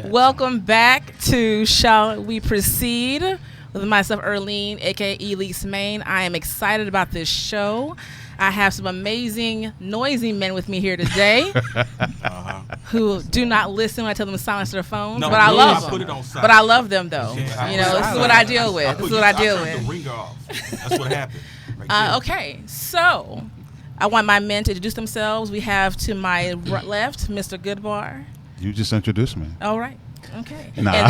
Welcome back to Shall We Proceed with myself, Erlene, aka Elise Main. I am excited about this show. I have some amazing, noisy men with me here today who do not listen when I tell them to silence their phones. But I love them. But I love them, though. You know, this is what I deal with. This is what I deal with. The ringer off. That's what happened. Right okay, so I want my men to introduce themselves. We have to my left, MistaGoodbar. You just introduced me. All right. Okay. Nah.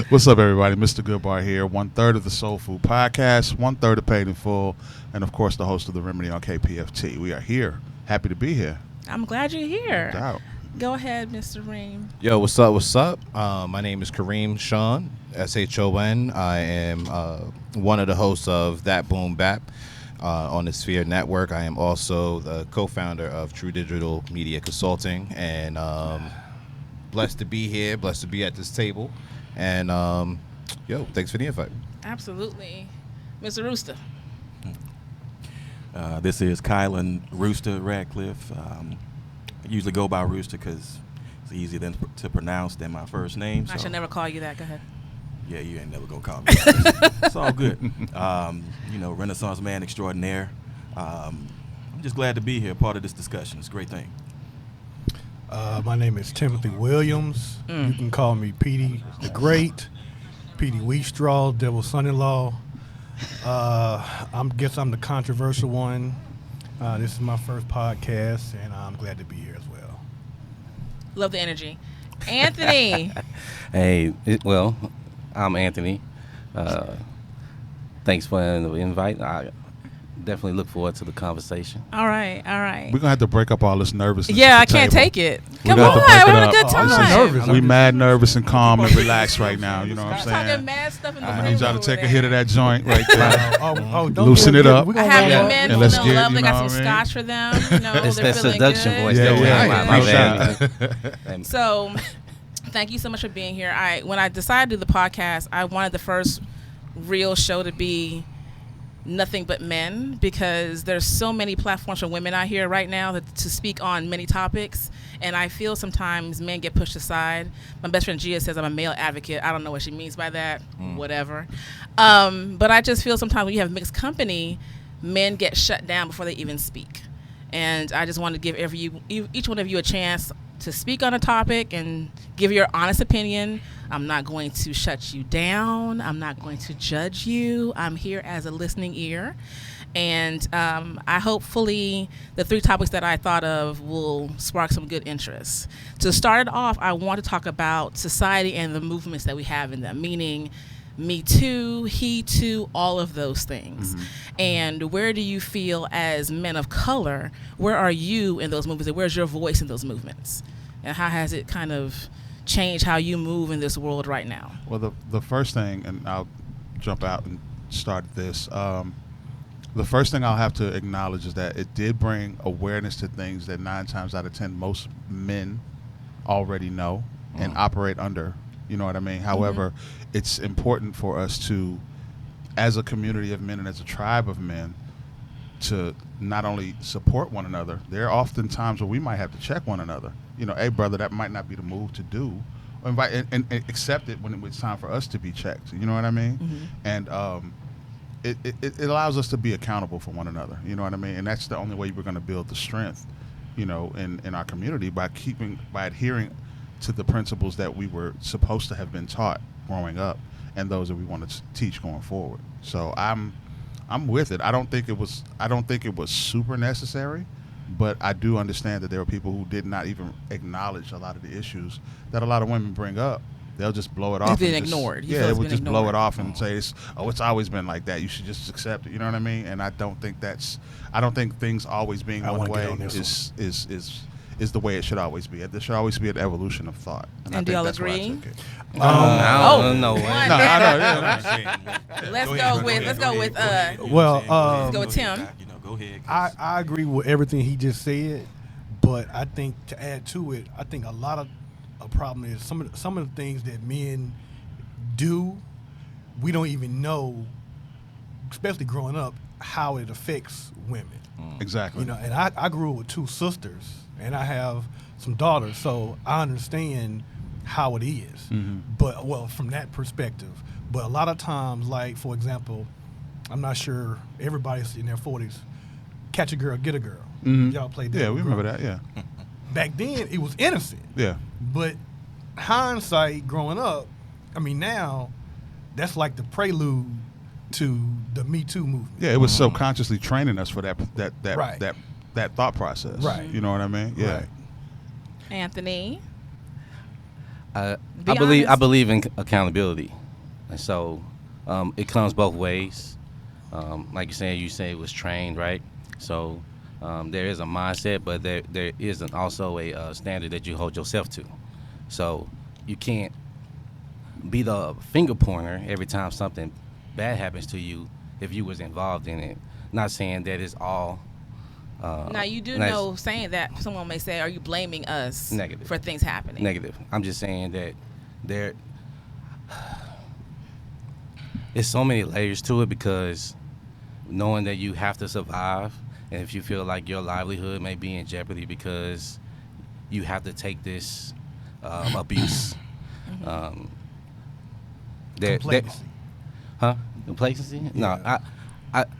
What's up, everybody? MistaGoodbar here. 1/3 of the Soulfood Podcast, 1/3 of Paid in Full, and of course the host of The Remedy on kpft. We are here. Happy to be here. I'm glad you're here. No doubt. Go ahead, Mr. Ream. Yo, what's up? What's up? My name is Kareem Shon, Shon. I am one of the hosts of That Boom Bap on the Sphere Network. I am also the co-founder of True Digital Media Consulting, and blessed to be here, blessed to be at this table, and yo, thanks for the invite. Absolutely. Mr. Rooster. This is Kylan Rooster Radcliffe. I usually go by Rooster because it's easier to pronounce than my first name. I should never call you that. Go ahead. Yeah, you ain't never gonna call me that. It's all good. You know, Renaissance man extraordinaire. I'm just glad to be here, part of this discussion. It's a great thing. My name is Timothy Williams. You can call me Petey the Great, Petey Wheatstraw, Devil's Son-in-Law. Guess I'm the controversial one. This is my first podcast, and I'm glad to be here as well. Love the energy. Anthony. Hey, I'm Anthony. Thanks for the invite. I definitely look forward to the conversation. All right. We're going to have to break up all this nervousness. Yeah, I can't take it. Come on, we're having a good time. We mad nervous and calm and relaxed right now. You know what I'm saying? Talking mad stuff in the I room. need y'all to take a hit of that joint right there. Don't Loosen it up. I have the men And let's feeling get, love. They you got know some what I mean? scotch for them. You know, It's they're that feeling seduction good. voice. Yeah. My bad. So, thank you so much for being here. When I decided to do the podcast, I wanted the first real show to be nothing but men, because there's so many platforms for women out here right now to speak on many topics, and I feel sometimes men get pushed aside. My best friend Gia says I'm a male advocate. I don't know what she means by that. Whatever. But I just feel sometimes when you have mixed company, men get shut down before they even speak. And I just want to give each one of you a chance to speak on a topic and give your honest opinion. I'm not going to shut you down. I'm not going to judge you. I'm here as a listening ear. And I hopefully the three topics that I thought of will spark some good interest. To start it off, I want to talk about society and the movements that we have in them, meaning Me Too, He Too, all of those things. And where do you feel as men of color, where are you in those movements, and where's your voice in those movements? And how has it kind of changed how you move in this world right now? Well, the first thing, and I'll jump out and start this, the first thing I'll have to acknowledge is that it did bring awareness to things that 9 times out of 10 most men already know and operate under. You know what I mean? However, it's important for us to, as a community of men and as a tribe of men, to not only support one another. There are often times where we might have to check one another. You know, hey, brother, that might not be the move to do. Invite and accept it when it's time for us to be checked. You know what I mean? And it allows us to be accountable for one another. You know what I mean? And that's the only way we're going to build the strength, you know, in our community, by adhering to the principles that we were supposed to have been taught growing up, and those that we want to teach going forward. So I'm with it. I don't think it was super necessary, but I do understand that there are people who did not even acknowledge a lot of the issues that a lot of women bring up. They'll just blow it off. It's been ignored. Yeah, they would just blow it off and say, it's always been like that. You should just accept it. You know what I mean? And I don't think things always being one way is the way it should always be. There should always be an evolution of thought. And do y'all agree? No. Let's go with Tim. Go ahead. I agree with everything he just said, but I think to add to it, I think a lot of a problem is some of the things that men do, we don't even know, especially growing up, how it affects women. Exactly. You know, and I grew up with 2 sisters, and I have some daughters, so I understand how it is. But well, from that perspective. But a lot of times, like for example, I'm not sure everybody's in their 40s. Catch a girl, get a girl. Y'all played that. Yeah, we remember that. Yeah. Back then, it was innocent. Yeah. But hindsight, growing up, I mean, now that's like the prelude to the Me Too movement. Yeah, it was subconsciously training us for that Right. that thought process. Right. You know what I mean? Yeah. Right. Anthony. I Be believe honest. in accountability, and so it comes both ways. Like you say it was trained, right? So there is a mindset, but there isn't also a standard that you hold yourself to. So you can't be the finger pointer every time something bad happens to you if you was involved in it. Not saying that it's all. Now you do nice- know, saying that someone may say, "Are you blaming us Negative. for things happening?" Negative. I'm just saying that there. It's so many layers to it because knowing that you have to survive, and if you feel like your livelihood may be in jeopardy because you have to take this abuse. Complacency. Complacency? Yeah. No,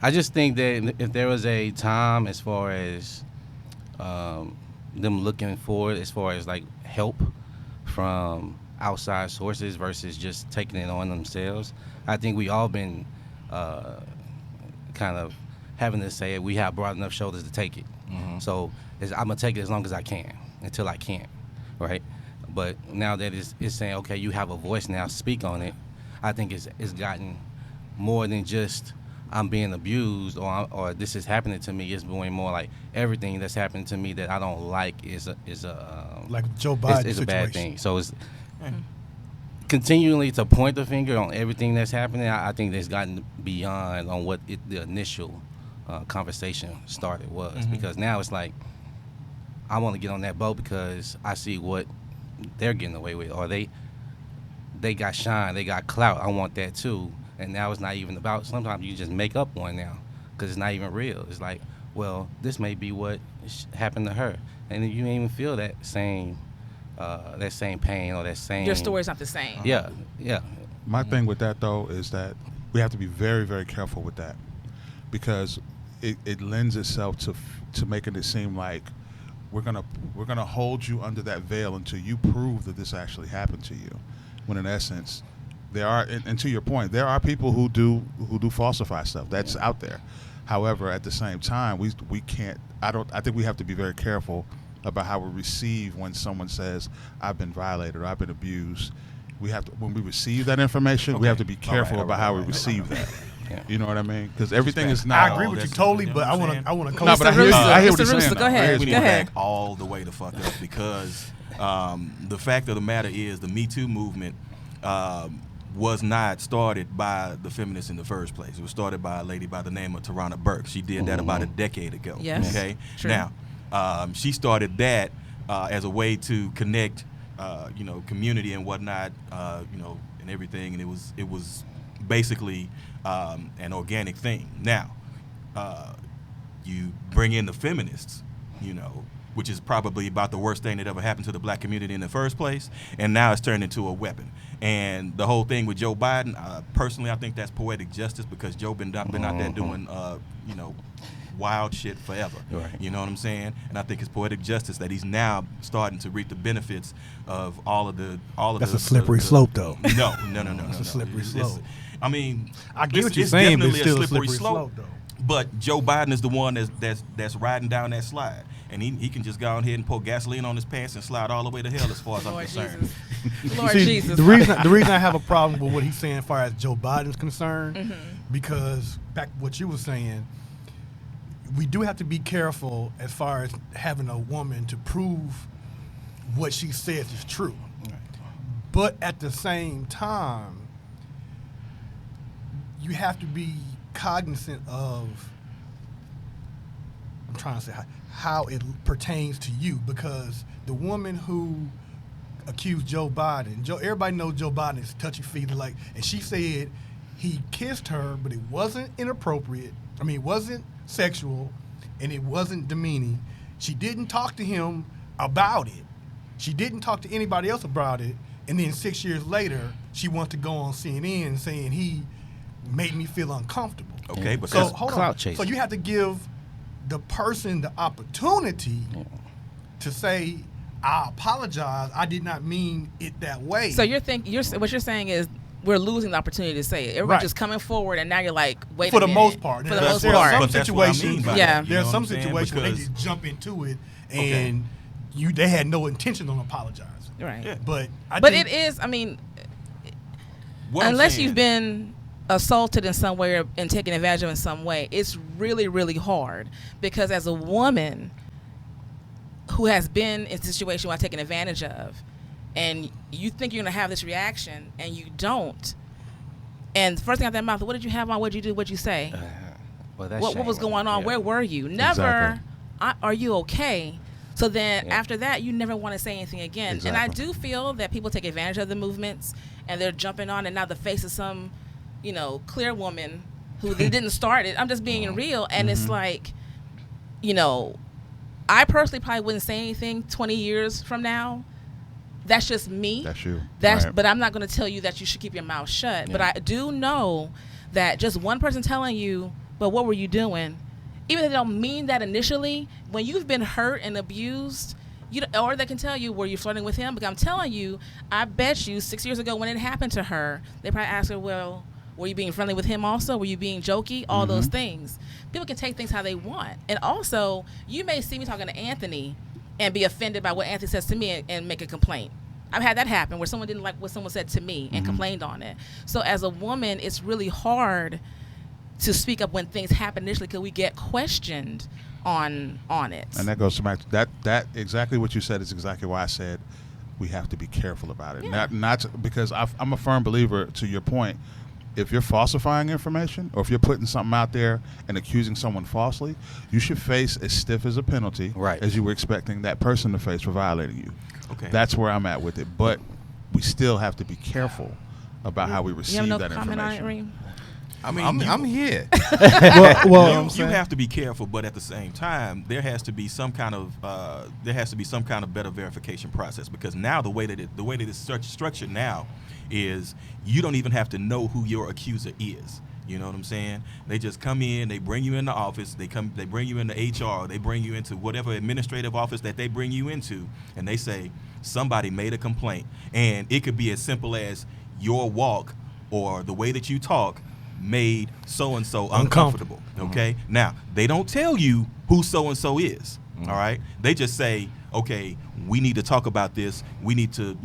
I just think that if there was a time as far as them looking forward, as far as like help from outside sources versus just taking it on themselves, I think we all been kind of having to say we have broad enough shoulders to take it. So I'm gonna take it as long as I can until I can't, right? But now that it's saying, okay, you have a voice now, speak on it. I think it's gotten more than just I'm being abused or this is happening to me. It's going more like everything that's happening to me that I don't like is a Like Joe Biden it's a bad situation. thing. So it's continually to point the finger on everything that's happening. I think that's gotten beyond on what the initial conversation started was, because now it's like I want to get on that boat because I see what they're getting away with, or they got shine, they got clout. I want that too. And now it's not even about. Sometimes you just make up one now because it's not even real. It's like, well, this may be what happened to her, and you ain't even feel that same pain or that same. Your story's not the same. Yeah. My thing with that though is that we have to be very, very careful with that because it lends itself to making it seem like we're gonna hold you under that veil until you prove that this actually happened to you, when in essence there are, and to your point, there are people who do falsify stuff that's out there. However, at the same time, we can't. I think we have to be very careful about how we receive when someone says I've been violated or I've been abused. We have to, when we receive that information, we have to be careful about how we receive that. Yeah. You know what I mean? Because everything is not. I agree with you totally, but I want to No, but Mr. I hear Rooster, what Mr. you're saying, Rooster, though. go ahead. We need Go to ahead. back all the way the fuck up because the fact of the matter is the Me Too movement was not started by the feminists in the first place. It was started by a lady by the name of Tarana Burke. She did that about a decade ago. Yes. Okay. True. Now, she started that as a way to connect, community and whatnot, and everything. And it was basically an organic thing. Now, you bring in the feminists, which is probably about the worst thing that ever happened to the black community in the first place, and now it's turned into a weapon. And the whole thing with Joe Biden, personally, I think that's poetic justice because Joe been out there doing, wild shit forever. Right. You know what I'm saying? And I think it's poetic justice that he's now starting to reap the benefits of all of That's the a slippery slope, though. No. It's a slippery slope. I mean, I get what you're it's saying, but definitely it's still a slippery slope, though. But Joe Biden is the one that's riding down that slide, and he can just go ahead and pour gasoline on his pants and slide all the way to hell, as far as I'm Lord concerned. Jesus. Lord See, Jesus. the reason I have a problem with what he's saying as far as Joe Biden's concerned, because back what you were saying, we do have to be careful as far as having a woman to prove what she says is true. But at the same time, you have to be cognizant of, I'm trying to say how it pertains to you, because the woman who accused Joe Biden, everybody knows Joe Biden is touchy-feely, and she said he kissed her, but it wasn't inappropriate. I mean, it wasn't sexual, and it wasn't demeaning. She didn't talk to him about it. She didn't talk to anybody else about it. and then 6 years later, she wants to go on CNN saying he made me feel uncomfortable. Okay, but So that's hold clout on. chasing. So you have to give the person the opportunity to say, "I apologize. I did not mean it that way." So what you're saying is we're losing the opportunity to say it. Everyone's Right. just coming forward, and now you're like, wait for a the minute. most part. For the There- most there are part. some But that's what I mean situations. by Yeah. that, you There are know some what I'm saying? situations where they Because- just jump into it Okay. and they had no intention on apologizing. Right. Yeah. But I But think it is, I mean, what I'm unless saying- you've been assaulted in some way or and taken advantage of in some way, it's really, really hard. Because as a woman who has been in a situation where I've taken advantage of, and you think you're going to have this reaction, and you don't, and the first thing out of that mouth, what did you have on? What did you do? What did you say? Well, that's What was shame. going on? Yeah. Where were you? Never, Exactly. are you okay? So then Yeah. after that, you never want to say anything again. And I Exactly. do feel that people take advantage of the movements and they're jumping on, and now the face of some, clear woman who they didn't start it. I'm just being real. And it's like, I personally probably wouldn't say anything 20 years from now. That's just me. That's you. That's Right. But I'm not going to tell you that you should keep your mouth shut. Yeah. But I do know that just one person telling you, but what were you doing? Even if they don't mean that initially, when you've been hurt and abused, or they can tell you, were you flirting with him? Because I'm telling you, I bet you 6 years ago when it happened to her, they probably asked her, well, were you being friendly with him also? Were you being jokey? All those things. People can take things how they want. And also, you may see me talking to Anthony and be offended by what Anthony says to me and make a complaint. I've had that happen where someone didn't like what someone said to me and complained on it. So as a woman, it's really hard to speak up when things happen initially because we get questioned on it. And that goes back to that exactly what you said is exactly why I said we have to be careful about it. Yeah. Not because I'm a firm believer, to your point, if you're falsifying information or if you're putting something out there and accusing someone falsely, you should face as stiff as a penalty Right. as you were expecting that person to face for violating you. Okay. That's where I'm at with it. But we still have to be careful about how we You receive have no that comment on it, information. Reem? I mean, I'm here. you have to be careful, but at the same time, there has to be some kind of better verification process, because now the way that it's structured now is you don't even have to know who your accuser is. You know what I'm saying? They just come in, they bring you in the office, they bring you into HR, they bring you into whatever administrative office that they bring you into, and they say somebody made a complaint, and it could be as simple as your walk or the way that you talk made so-and-so uncomfortable. Okay? Now, they don't tell you who so-and-so is. All right? They just say, okay, we need to talk about this. We need to,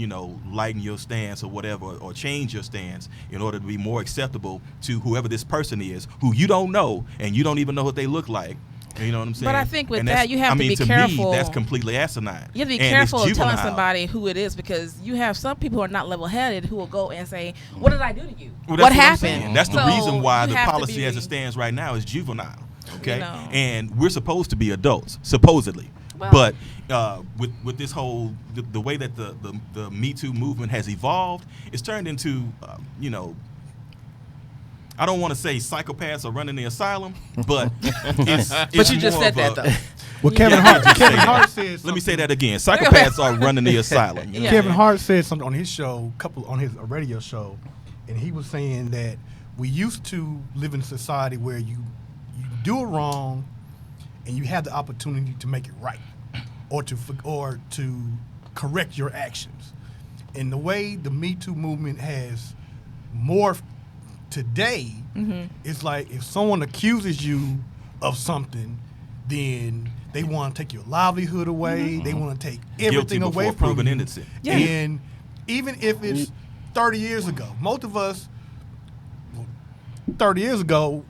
lighten your stance or whatever, or change your stance in order to be more acceptable to whoever this person is, who you don't know, and you don't even know what they look like. You know what I'm saying? But I think with And that, that's- you have to be to careful. me, that's completely asinine. You have to be And it's careful of telling juvenile. somebody who it is, because you have some people who are not level-headed who will go and say, what did I do to you? Well, what that's I'm happened? saying. That's the So reason why you the have to policy be- as it stands right now is juvenile. Okay, know. and we're supposed to be adults, supposedly. Well- But with this whole the way that the Me Too movement has evolved, it's turned into I don't want to say psychopaths are running the asylum, but it's But you just more said of that, a- though. well, Kevin Yeah, Hart. Kevin say Hart that. said. Let me say something- that again. Psychopaths are running the asylum. You know? Yeah. Kevin Hart said something on his show, on his radio show, and he was saying that we used to live in a society where you do it wrong, and you have the opportunity to make it right, or to correct your actions. And the way the Me Too movement has morphed today, it's like if someone accuses you of something, then they want to take your livelihood away. They want to take everything Guilty away before from proven you. innocent. Yeah. And even if it's 30 years ago, most of us, 30 years ago,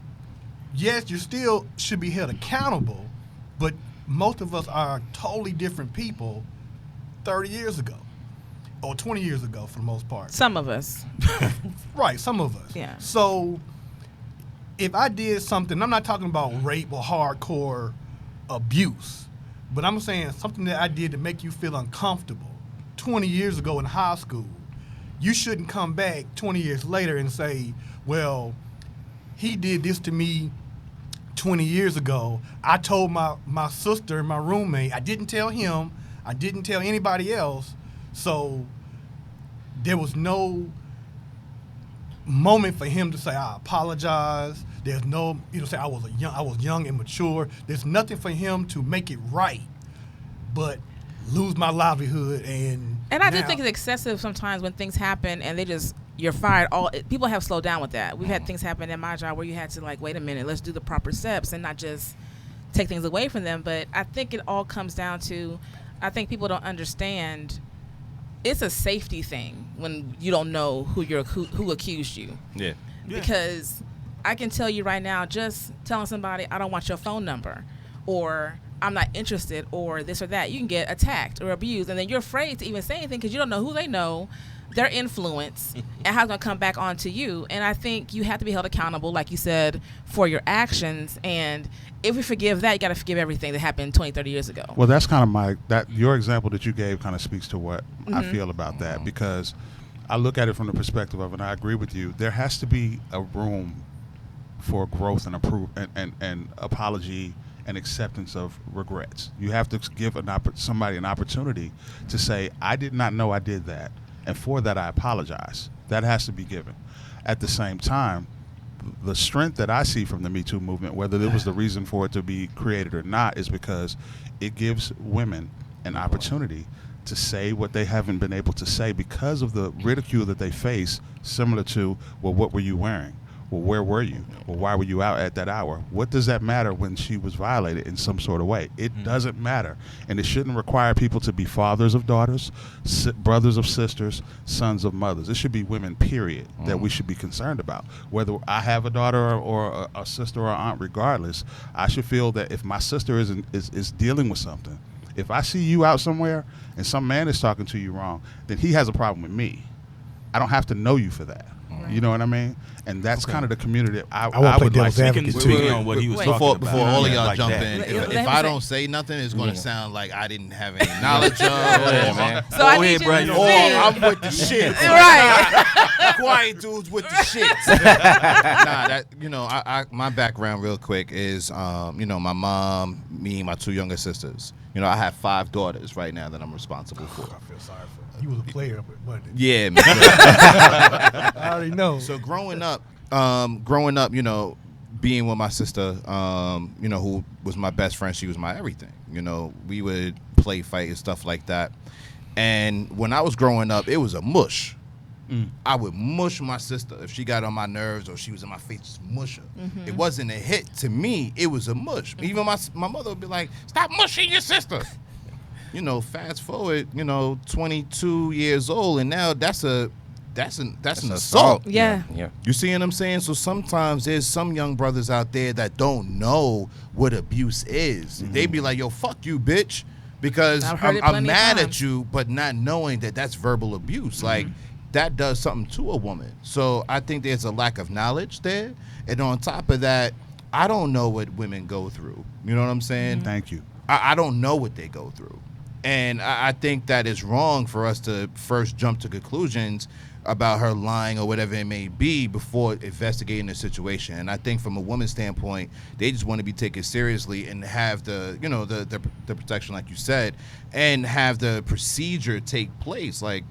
yes, you still should be held accountable, but most of us are totally different people 30 years ago or 20 years ago for the most part. Some of us. Right, some of us. Yeah. So if I did something, I'm not talking about rape or hardcore abuse, but I'm saying something that I did to make you feel uncomfortable 20 years ago in high school, you shouldn't come back 20 years later and say, well, he did this to me 20 years ago. I told my sister, my roommate, I didn't tell him, I didn't tell anybody else, so there was no moment for him to say, I apologize. There's no, say I was young and mature. There's nothing for him to make it right, but lose my livelihood. And I do think it's excessive sometimes when things happen and you're fired. People have slowed down with that. We've had things happen in my job where you had to wait a minute, let's do the proper steps and not just take things away from them. But I think it all comes down to, I think people don't understand. It's a safety thing when you don't know who accused you. Yeah. Because I can tell you right now, just telling somebody I don't want your phone number, or I'm not interested, or this or that, you can get attacked or abused, and then you're afraid to even say anything because you don't know who they know, their influence, and how it's going to come back onto you. And I think you have to be held accountable, like you said, for your actions. And if we forgive that, you got to forgive everything that happened 20, 30 years ago. Well, that's kind of your example that you gave kind of speaks to what I feel about that, because I look at it from the perspective of, and I agree with you, there has to be a room for growth and apology and acceptance of regrets. You have to give somebody an opportunity to say, I did not know I did that, and for that I apologize. That has to be given. At the same time, the strength that I see from the Me Too movement, whether it was the reason for it to be created or not, is because it gives women an opportunity to say what they haven't been able to say because of the ridicule that they face, similar to, well, what were you wearing? Well, where were you? Well, why were you out at that hour? What does that matter when she was violated in some sort of way? It doesn't matter. And it shouldn't require people to be fathers of daughters, brothers of sisters, sons of mothers. It should be women, period, that we should be concerned about. Whether I have a daughter or a sister or aunt, regardless, I should feel that if my sister is dealing with something, if I see you out somewhere and some man is talking to you wrong, then he has a problem with me. I don't have to know you for that. You know what I mean? And that's kind of the community that I would like. Speaking on what he was talking about. Before all of y'all jump that. in, if I don't say nothing, it's going to sound like I didn't have any knowledge of it. So I need you to Or I'm with the shit. Right. Quiet dudes with the shit. My background real quick is, my mom, me, my two younger sisters. I have 5 daughters right now that I'm responsible for. I feel sorry for you. Was a player, but yeah, man. I already know. So growing up, being with my sister, who was my best friend, she was my everything. We would play, fight, and stuff like that. And when I was growing up, it was a mush. I would mush my sister if she got on my nerves or she was in my face, just mush her. It wasn't a hit to me; it was a mush. Even my mother would be like, "Stop mushing your sister." Fast forward, 22 years old, and now that's an assault. Yeah. You see what I'm saying? So sometimes there's some young brothers out there that don't know what abuse is. They be like, "Yo, fuck you, bitch," because I'm mad at you, but not knowing that that's verbal abuse. Like, that does something to a woman. So I think there's a lack of knowledge there. And on top of that, I don't know what women go through. You know what I'm saying? Thank you. I don't know what they go through. And I think that is wrong for us to first jump to conclusions about her lying or whatever it may be before investigating the situation. And I think from a woman's standpoint, they just want to be taken seriously and have the protection, like you said, and have the procedure take place. Like,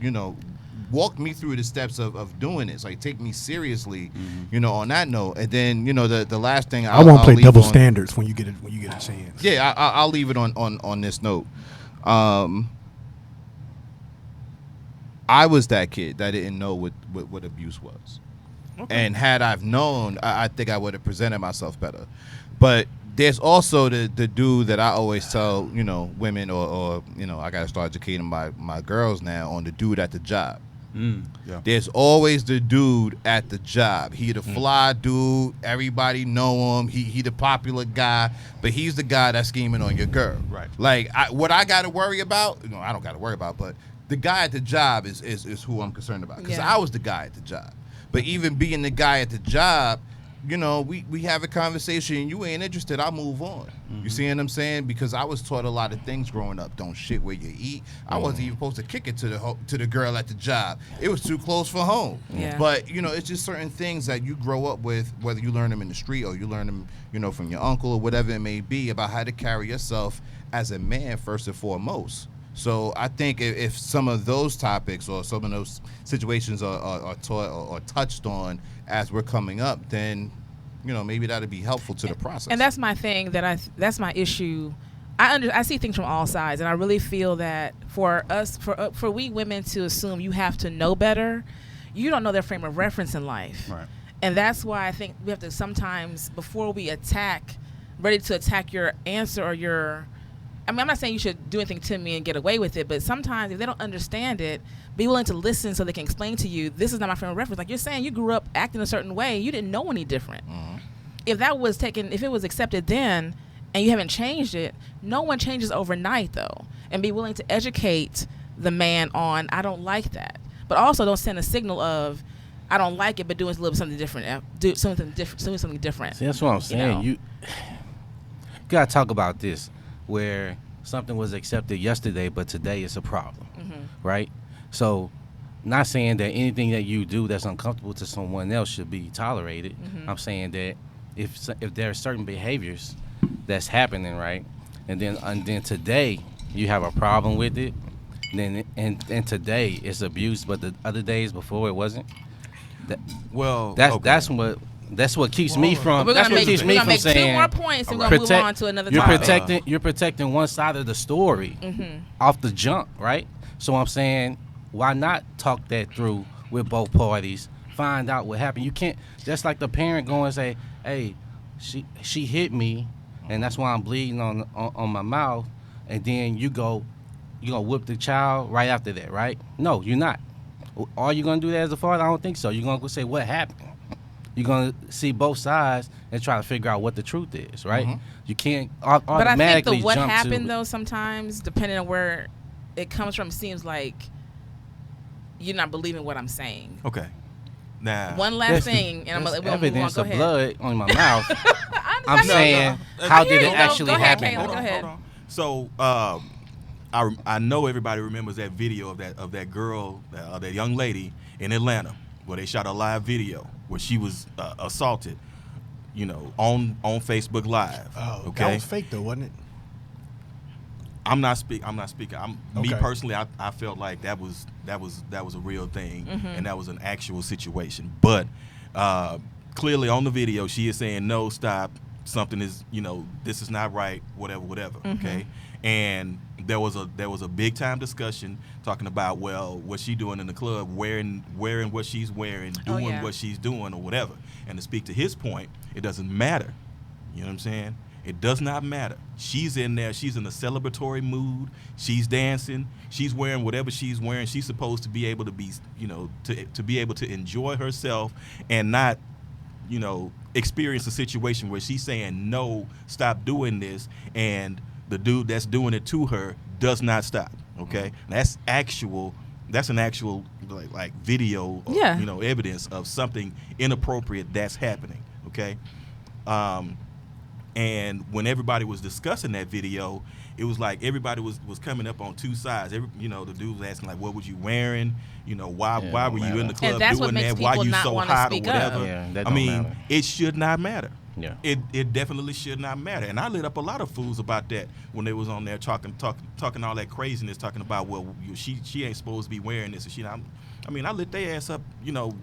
walk me through the steps of doing this. Like, take me seriously, on that note. And then, the last thing I won't play double standards when you get a chance. Yeah, I'll leave it on this note. I was that kid that didn't know what abuse was. Okay. And had I've known, I think I would have presented myself better. But there's also the dude that I always tell, women or I got to start educating my girls now on the dude at the job. Yeah. There's always the dude at the job. He the fly dude. Everybody know him. He the popular guy, but he's the guy that's scheming on your girl. Right. Like, what I got to worry about? I don't got to worry about, but the guy at the job is who I'm concerned about, because I was the guy at the job. But even being the guy at the job, we have a conversation and you ain't interested, I'll move on. You see what I'm saying? Because I was taught a lot of things growing up. Don't shit where you eat. I wasn't even supposed to kick it to the girl at the job. It was too close for home. Yeah. But, it's just certain things that you grow up with, whether you learn them in the street or you learn them, from your uncle or whatever it may be, about how to carry yourself as a man first and foremost. So I think if some of those topics or some of those situations are taught or touched on as we're coming up, then maybe that'd be helpful to the process. And that's my thing. That's my issue. I see things from all sides, and I really feel that for us, for we women to assume you have to know better, you don't know their frame of reference in life. Right. And that's why I think we have to sometimes, before we ready to attack your answer or your, I'm not saying you should do anything to me and get away with it, but sometimes if they don't understand it, be willing to listen so they can explain to you, this is not my frame of reference. Like you're saying, you grew up acting a certain way, you didn't know any different. Mm-hmm. If it was accepted then, and you haven't changed it, no one changes overnight though. And be willing to educate the man on, I don't like that. But also don't send a signal of, I don't like it, but doing a little something different. Doing something different. See, that's what I'm saying. You gotta talk about this, where something was accepted yesterday, but today it's a problem, right? So, not saying that anything that you do that's uncomfortable to someone else should be tolerated. I'm saying that if there are certain behaviors that's happening, right, and then today you have a problem with it, then and today it's abuse, but the other days before it wasn't. That's what keeps me from. We're gonna make saying 2 more points and we're gonna move on to another topic. You're protecting one side of the story off the jump, right? So I'm saying, why not talk that through with both parties? Find out what happened. You can't just like the parent go and say, "Hey, she hit me, and that's why I'm bleeding on my mouth," and then you gonna whip the child right after that, right? No, you're not. Are you gonna do that as a father? I don't think so. You're gonna go say what happened. You're gonna see both sides and try to figure out what the truth is, right? You can't automatically But I think what jump happened though, sometimes depending on where it comes from, seems like you're not believing what I'm saying. Okay. Now one last thing, and I'm gonna move on. Evidence Go of ahead. blood on my mouth. I'm saying, how did it actually happen? Go ahead. So I know everybody remembers that video of that girl, that young lady in Atlanta, where they shot a live video where she was assaulted, on Facebook Live. Oh, okay? that was fake though, wasn't it? I'm not speaking. Me Okay. personally, I felt like that was a real thing, and that was an actual situation. But clearly on the video, she is saying, "No, stop. Something is, this is not right. Whatever." Okay, and there was a big time discussion talking about, well, what she doing in the club, wearing what she's wearing, doing what she's doing, or whatever. And to speak to his point, it doesn't matter. You know what I'm saying? It does not matter. She's in there. She's in a celebratory mood. She's dancing. She's wearing whatever she's wearing. She's supposed to be able to be, to be able to enjoy herself and not, experience a situation where she's saying, no, stop doing this, and the dude that's doing it to her does not stop. Okay, that's an actual like video, or, evidence of something inappropriate that's happening. Okay. And when everybody was discussing that video, it was like everybody was coming up on two sides. The dude was asking like, "What was you wearing? Why were you in the club doing that? Why you so hot or whatever?" Matter. It should not matter. Yeah. It definitely should not matter. And I lit up a lot of fools about that when they was on there talking all that craziness, talking about, well, she ain't supposed to be wearing this, and I lit their ass up,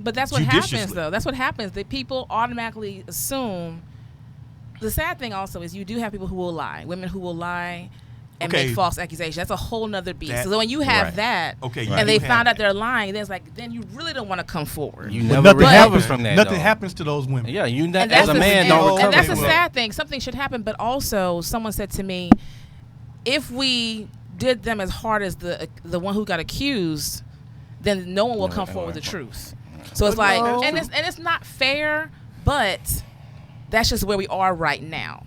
But that's what happens though. That's what happens. That people automatically assume. The sad thing also is you do have people who will lie, women who will lie and make false accusations. That's a whole nother beast. So when you have that, and they found out they're lying, then it's like, then you really don't want to come forward. You never recover from that. Nothing happens to those women. Yeah, as a man don't recover. And that's a sad thing. Something should happen. But also, someone said to me, if we did them as hard as the one who got accused, then no one will come forward with the truth. So it's like, and it's not fair, but that's just where we are right now.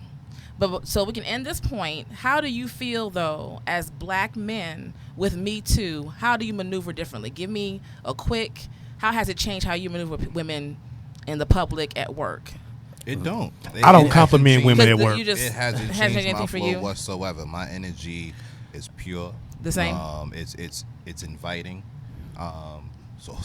But so we can end this point. How do you feel though, as black men with Me Too? How do you maneuver differently? Give me a quick. How has it changed how you maneuver with women in the public at work? It don't. I don't compliment women at work. It hasn't changed anything my for flow you whatsoever. My energy is pure. The same. It's inviting.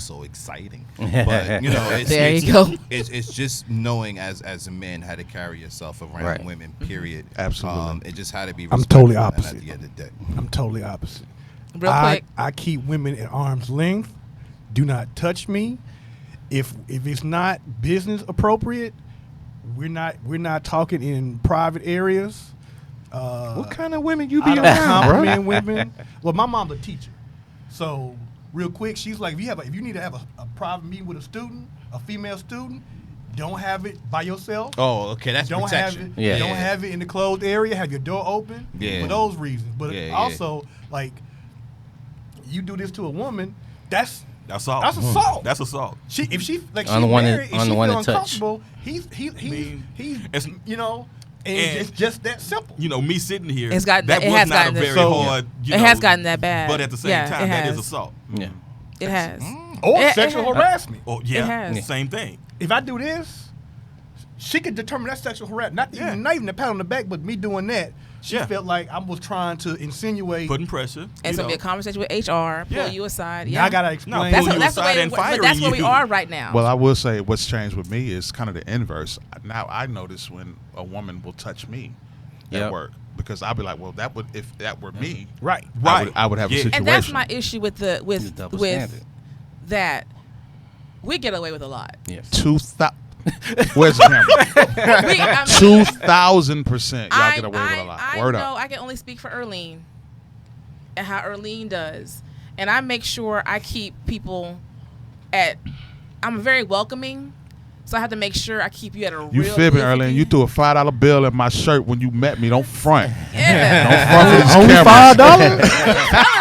So exciting. But it's just knowing as a man how to carry yourself around women. Period. Absolutely. It just had to be. I'm totally respectful opposite. at the end of the day. I'm totally opposite. Real quick. I keep women at arm's length. Do not touch me. If it's not business appropriate, we're not talking in private areas. What kind of women you be I don't around, bro? compliment women. Well, my mom's a teacher, so real quick, she's like, if you need to have a private meeting with a student, a female student, don't have it by yourself. Oh, okay, that's Don't protection. have it. Don't have it in the closed area. Have your door open Yeah. for those reasons. But Yeah, also, like, you do this to a woman, that's Assault. That's assault. That's assault. if she like she's Unwanted- married and she feel unwanted touch. uncomfortable, he's it's- you know, and it's just that simple. You know, me sitting here, It's got- that it was has not a gotten very so- hard. You It know, has gotten that bad. But at the same Yeah, time, it that is has. assault. Yeah. It has. Or It sexual has. harassment. Oh yeah, has. same thing. If I do this, she could determine that's sexual harassment. Yeah. Not even a pat on the back, but me doing that. She Yeah. felt like I was trying to insinuate. Putting pressure. And you it's gonna be know. a conversation with HR, pull Yeah. you aside. Now Yeah, I gotta No, explain. pull that's you that's the aside way. and But firing that's where we you. are right now. Well, I will say what's changed with me is kind of the inverse. Now I notice when a woman will touch me at Yep. work because I'll be like, well, that would if that were me, Right. I would have a Yeah. situation. and that's my issue with It's a double standard. that. We get away with a lot. Yes. 2,000. Where's the camera? 2,000%. Y'all get away with a lot. I Word know up. I can only speak for Erlene and how Erlene does. And I make sure I keep people I'm very welcoming. So I have to make sure I keep you at a You real fibbing, easy- Erlene. You threw a $5 bill in my shirt when you met me. Don't front. Yeah. Don't front for this Only camera. $5?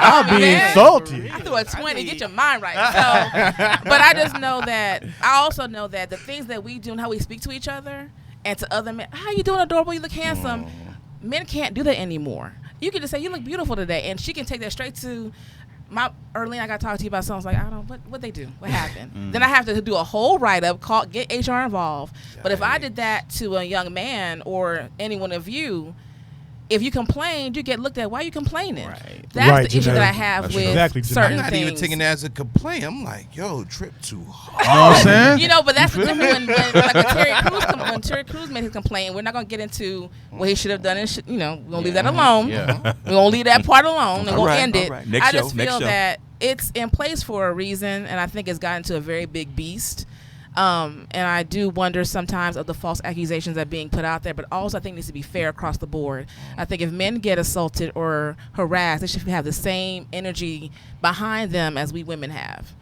I'll be Man. insulted. I threw a 20. Get your mind right. So, but I just know that. I also know that the things that we do and how we speak to each other and to other men. How you doing, adorable? You look handsome. Men can't do that anymore. You can just say you look beautiful today, and she can take that straight to my Erlene. I got to talk to you about something. I was like, I don't. What they do? What happened? Then I have to do a whole write up, get HR involved. But if I did that to a young man or any one of you, if you complained, you get looked at. Why are you complaining? Right. That's Right, the issue that I Janelle. have That's with true. Exactly, Janelle. certain I'm not things. even taking it as a complaint. I'm like, yo, trip too hard. You know what I'm saying? You know, but that's the feel difference when Terry Crews made his complaint. We're not gonna get into what he should have done. And we're gonna leave that alone. Yeah. We're gonna leave that part alone and All we'll right, end all it. right. Next I show, just next feel show. that it's in place for a reason, and I think it's gotten to a very big beast. And I do wonder sometimes of the false accusations that are being put out there, but also I think it needs to be fair across the board. I think if men get assaulted or harassed, they should have the same energy behind them as we women have.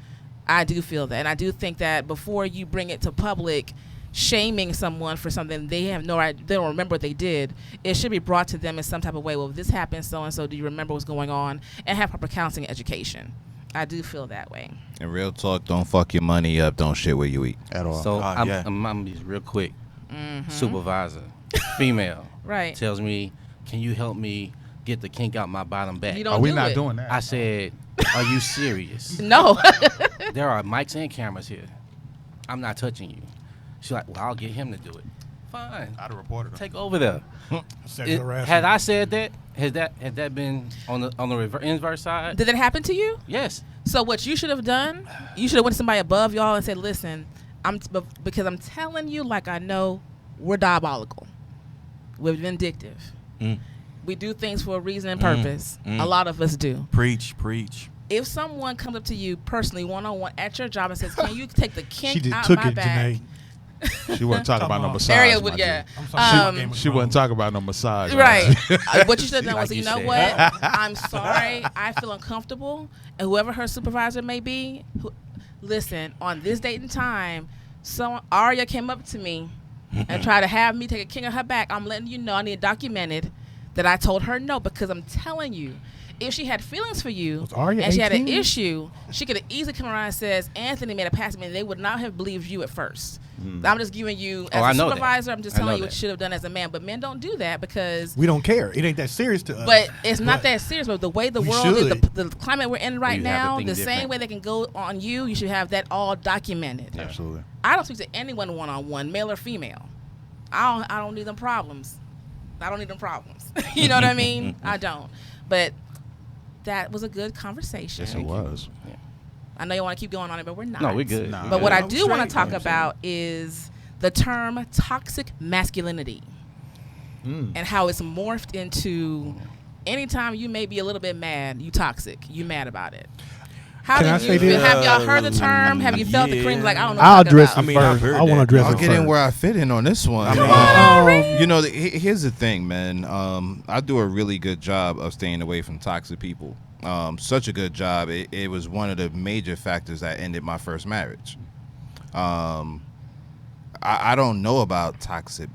I do feel that, and I do think that before you bring it to public, shaming someone for something they have no idea, they don't remember what they did, it should be brought to them in some type of way. Well, if this happened, so and so, do you remember what's going on? And have proper counseling and education. I do feel that way. And real talk, don't fuck your money up. Don't shit where you eat. At all. So I'm yeah. gonna be real quick. Supervisor, female, Right. tells me, "Can you help me get the kink out my bottom back?" You don't Are we do not it. doing that? I said, "Are you serious? No. There are mics and cameras here. I'm not touching you." She's like, "Well, I'll get him to do it." Fine, I'd have reported him. take over there. Sexual harassment. Had I said that, had that been on the inverse side? Did that happen to you? Yes. So what you should have done, you should have went to somebody above y'all and said, "Listen, because I'm telling you, like I know, we're diabolical, we're vindictive, we do things for a reason and purpose. A lot of us do. Preach. If someone comes up to you personally, one-on-one at your job and says, "Can you take the She kink just out took my it, back?" Janae. She wasn't talking about no massage. Ariel my would, yeah. G. I'm sorry. Game of She wasn't Thrones. talking about no massage. my Right. G. What you should have done was, Like you you know said. what? I'm sorry. I feel uncomfortable. And whoever her supervisor may be, listen, on this date and time, Arya came up to me and tried to have me take a king of her back. I'm letting you know, I need it documented that I told her no, because I'm telling you, if she had feelings for you Was Arya and she had an 18? issue, she could have easily come around and says, Anthony made a pass to me, and they would not have believed you at first. I'm just giving you, Oh, as I a know that. supervisor, I'm just I telling know you what that. you should have done as a man. But men don't do that because We don't care. It ain't that serious to us. but it's not that serious. But the way the We world is, should. the climate we're in right You have to now, think the same different. way they can go on you should have that all documented. Absolutely. I don't speak to anyone one-on-one, male or female. I don't need them problems. I don't need them problems. You know what I mean? I don't. But that was a good conversation. Yes, it was. I know you want to keep going on it, but we're not. No, we're good. Nah. But what I I'm do want to straight. talk about is the term toxic masculinity and how it's morphed into anytime you may be a little bit mad, you toxic. You mad about it. How Can do I you say feel? this? Have y'all heard the term? Have you felt the Yeah. cream? Like, I don't know. I'll what address about. it I mean, I've first. heard I want to that. address I'll it get in first. where I fit in on this one. You know, here's the thing, man. I do a really good job of staying away from toxic people. Such a good job. It was one of the major factors that ended my first marriage. I don't know about toxic.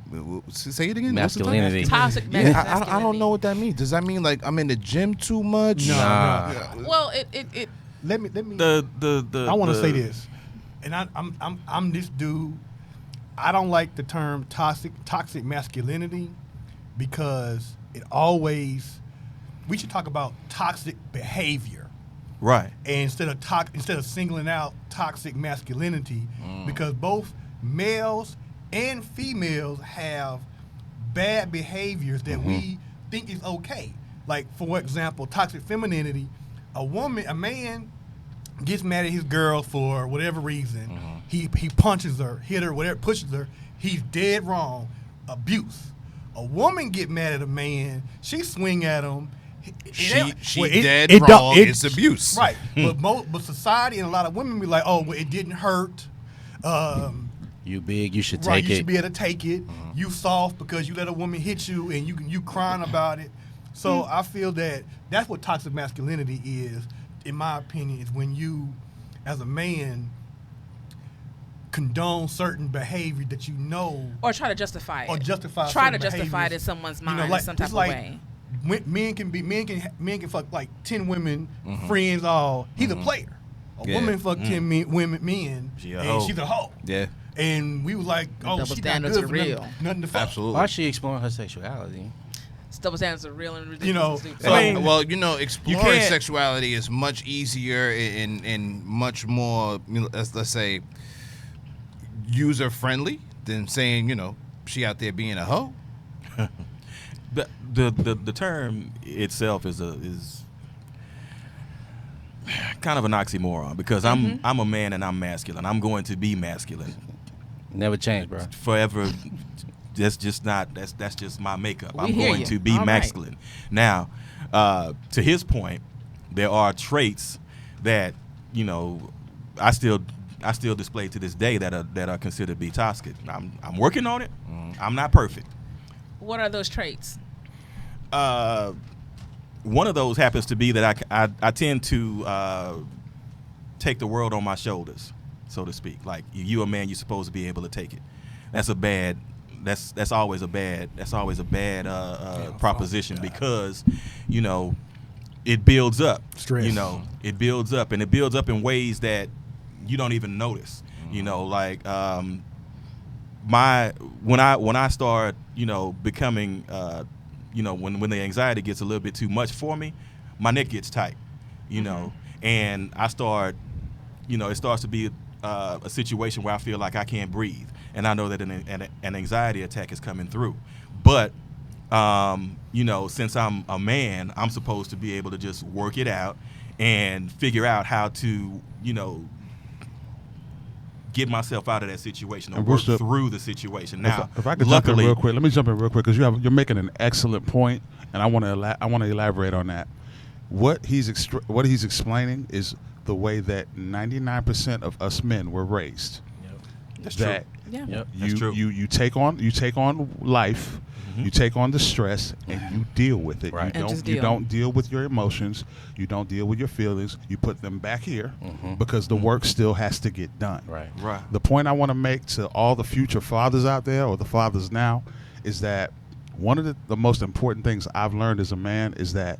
Say it again. What's the term? Masculinity. Toxic Yeah, masculinity. I don't know what that means. Does that mean like I'm in the gym too much? Nah. Well, it Let me. The I want to say this, and I'm this dude. I don't like the term toxic masculinity because it always. We should talk about toxic behavior, right. and instead of singling out toxic masculinity, because both males and females have bad behaviors that we think is okay. Like, for example, toxic femininity. A man gets mad at his girl for whatever reason. He punches her, hit her, whatever, pushes her. He's dead wrong. Abuse. A woman get mad at a man. She swing at him. Dead wrong. It's abuse. Right. But society and a lot of women be like, oh, well, it didn't hurt. You big, you should Right, take you it. should be able to take it. You soft because you let a woman hit you and you crying about it. So I feel that that's what toxic masculinity is, in my opinion, is when you, as a man, condone certain behavior that you know or try to justify it. or justify. Try to certain justify it behaviors. in someone's You know, mind like, in some type it's of like way. Men can fuck like 10 women, friends, all. He's a player. A woman fuck 10 men, She a and hoe. she's a hoe. Yeah. And we was like, oh, Double she's not standards good are for real. nothing to fuck. Absolutely. Why is she exploring her sexuality? Double standards are real and ridiculous. You know, and stupid. so- I mean, Well, you know, exploring can't- sexuality is much easier and much more, let's say, user friendly than saying, you know, she out there being a hoe. The term itself is kind of an oxymoron because I'm a man and I'm masculine. I'm going to be masculine Never change, bro. forever. That's just my makeup. We I'm hear going you. to be All right. masculine. Now, to his point, there are traits that, you know, I still display to this day that are considered to be toxic. I'm working on it. I'm not perfect. What are those traits? One of those happens to be that I tend to take the world on my shoulders, so to speak. Like, you a man, you're supposed to be able to take it. That's always a bad proposition because, you know, it builds up. Stress. You know, it builds up, and it builds up in ways that you don't even notice. You know, like when I start, you know, becoming, you know, when the anxiety gets a little bit too much for me, my neck gets tight. You know, and I start, you know, it starts to be a situation where I feel like I can't breathe, and I know that an anxiety attack is coming through. But you know, since I'm a man, I'm supposed to be able to just work it out and figure out how to, you know, get myself out of that situation or And work Rooster, through the situation. Now, if I could jump in luckily, real quick, let me jump in real quick because you're making an excellent point, and I want to elaborate on that. What he's explaining is the way that 99% of us men were raised. that's That true. Yeah. Yep. That's true. you take on life, you take on the stress, and you deal with it. Right. You And just don't you deal. don't deal with your emotions. You don't deal with your feelings. You put them back here because the work still has to get done. Right. Right. The point I want to make to all the future fathers out there, or the fathers now, is that one of the most important things I've learned as a man is that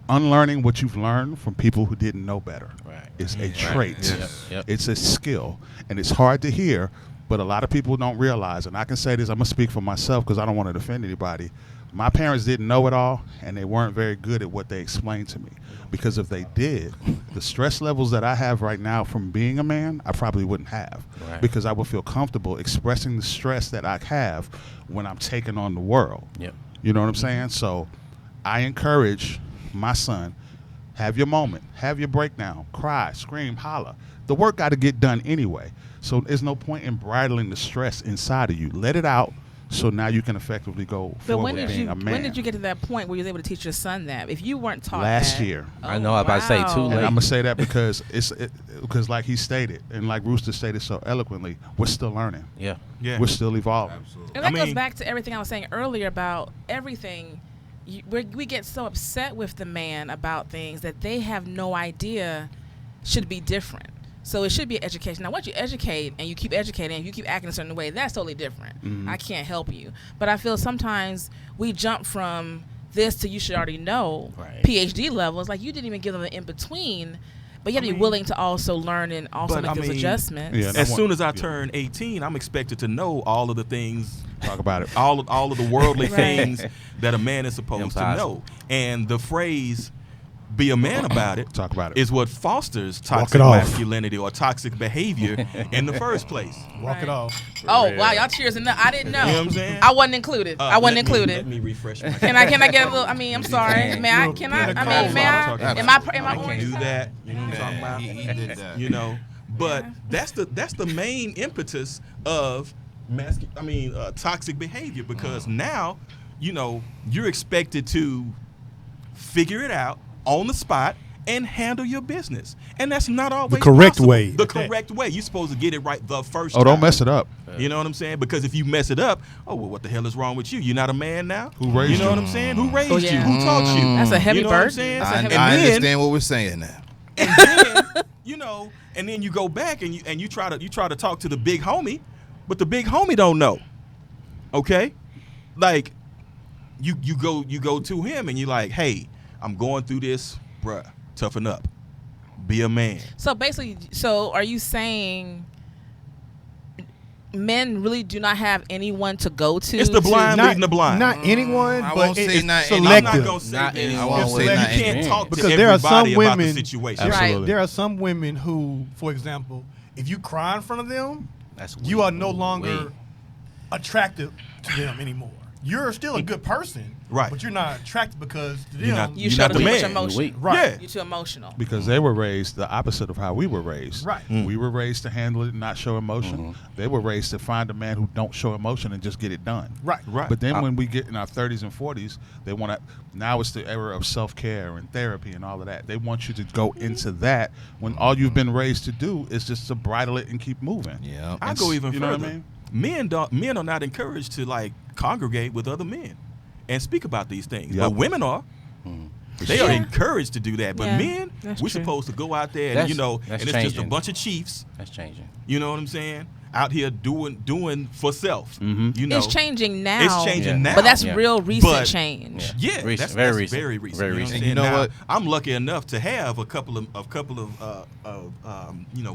unlearning what you've learned from people who didn't know better Right. is a trait. Yes. Yep. It's a skill, and it's hard to hear, but a lot of people don't realize. And I can say this, I'm going to speak for myself because I don't want to offend anybody. My parents didn't know it all, and they weren't very good at what they explained to me. Because if they did, the stress levels that I have right now from being a man, I probably wouldn't have. Right. Because I would feel comfortable expressing the stress that I have when I'm taking on the world. Yep. You know what I'm saying? So I encourage my son, have your moment, have your breakdown, cry, scream, holler. The work got to get done anyway. So there's no point in bridling the stress inside of you. Let it out. So now you can effectively go But forward when did being you a man. when did you get to that point where you was able to teach your son that? If you weren't taught Last that, year. I know, I about to say too wow. And late. I'm gonna say that because because like he stated and like Rooster stated so eloquently, we're still learning. Yeah. Yeah. We're still evolving. Absolutely. And that I goes mean- back to everything I was saying earlier about everything. We get so upset with the man about things that they have no idea should be different. So it should be education. Now, once you educate and you keep educating and you keep acting a certain way, that's totally different. Mhm. I can't help you. But I feel sometimes we jump from this to you should already know Right. PhD levels. Like you didn't even give them an in-between. But you have to be willing to also learn and also But make I those mean, adjustments. Yeah, As I soon as I yeah. turn 18, I'm expected to know all of the things, Talk about it. all of the worldly Right. things that a man is supposed to know. Impossible. And the phrase "be a man about it" Talk about it. is what fosters Walk toxic it off. masculinity or toxic behavior in the first place. Walk Right. it off. Oh, real. wow, y'all cheersing up. I didn't know. You know what I'm saying? I wasn't included. I wasn't Let included. me refresh my. Can I get a little? I mean, I'm sorry. can. May I? Little Can I? pina I mean, may I? colada. Am I I can orange? do that. You know what I'm talking Yeah, about? he did that. You know, but that's the main impetus of toxic behavior, because now, you know, you're expected to figure it out on the spot and handle your business, and that's not always correct possible. way. The correct way. You're supposed to get it right the first Oh, time. don't mess it up. You know what I'm saying? Because if you mess it up, oh well, what the hell is wrong with you? You're not a man now. Who raised you? know you? what I'm saying? Who raised Oh, you? yeah. Who taught you? That's a heavy you know what I'm burden. saying? That's a I, heavy I And then- understand what we're saying now. And then, you know, and then you go back and you try to talk to the big homie, but the big homie don't know. Okay? Like you go to him and you're like, "Hey, I'm going through this, bruh. Toughen up. Be a man." So basically, are you saying men really do not have anyone to go to? It's the blind Not- leading the blind. Not anyone, I but won't say it's not I'm anyone. not selective. gonna say Not that. anyone. I won't say You not can't anyone. talk to Because there are some everybody about the women- situation. Absolutely. There are some women who, for example, if you cry in front of them, That's you weak. are no longer Weak. attractive to them anymore. You're still a good person, Right. But you're not attracted because to You're them, not- You You're show not too the much man. emotion. Weak. right. Yeah. You're too emotional. Because they were raised the opposite of how we were raised. Right. We were raised to handle it and not show emotion. They were raised to find a man who don't show emotion and just get it done. Right. Right. But then when we get in our 30s and 40s, they want to. Now it's the era of self-care and therapy and all of that. They want you to go into that when all you've been raised to do is just to bridle it and keep moving. Yeah. I go even you know further. what I mean? Men are not encouraged to like congregate with other men and speak about these things. Yep. But women are. They are Yeah. encouraged to do that. But Yeah, men, that's we're true. supposed to go out there and That's- you know, that's and it's just a changing. bunch of chiefs. That's changing. You know what I'm saying? Out here doing for self. Mhm. You know, It's changing now. It's changing Yeah. now. But that's Yeah. real recent But- change. Yeah, Recent, that's very very recent. very recent. Very You know, recent. what I'm You know saying? Now, what? I'm lucky enough to have a couple of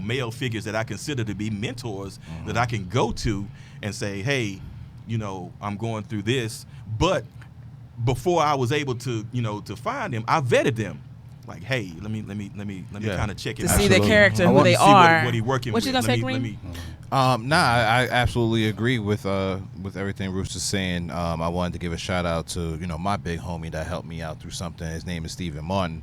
male figures that I consider to be mentors that I can go to and say, hey, you know, I'm going through this. But before I was able to, you know, to find them, I vetted them. Like, hey, let me Yeah. kind of check it To out. see their Absolutely. character, I who want they to see are. what he working What you with. gonna say, Let Kareem? me- I absolutely agree with everything Rooster's saying. I wanted to give a shout out to my big homie that helped me out through something. His name is Stephen Martin,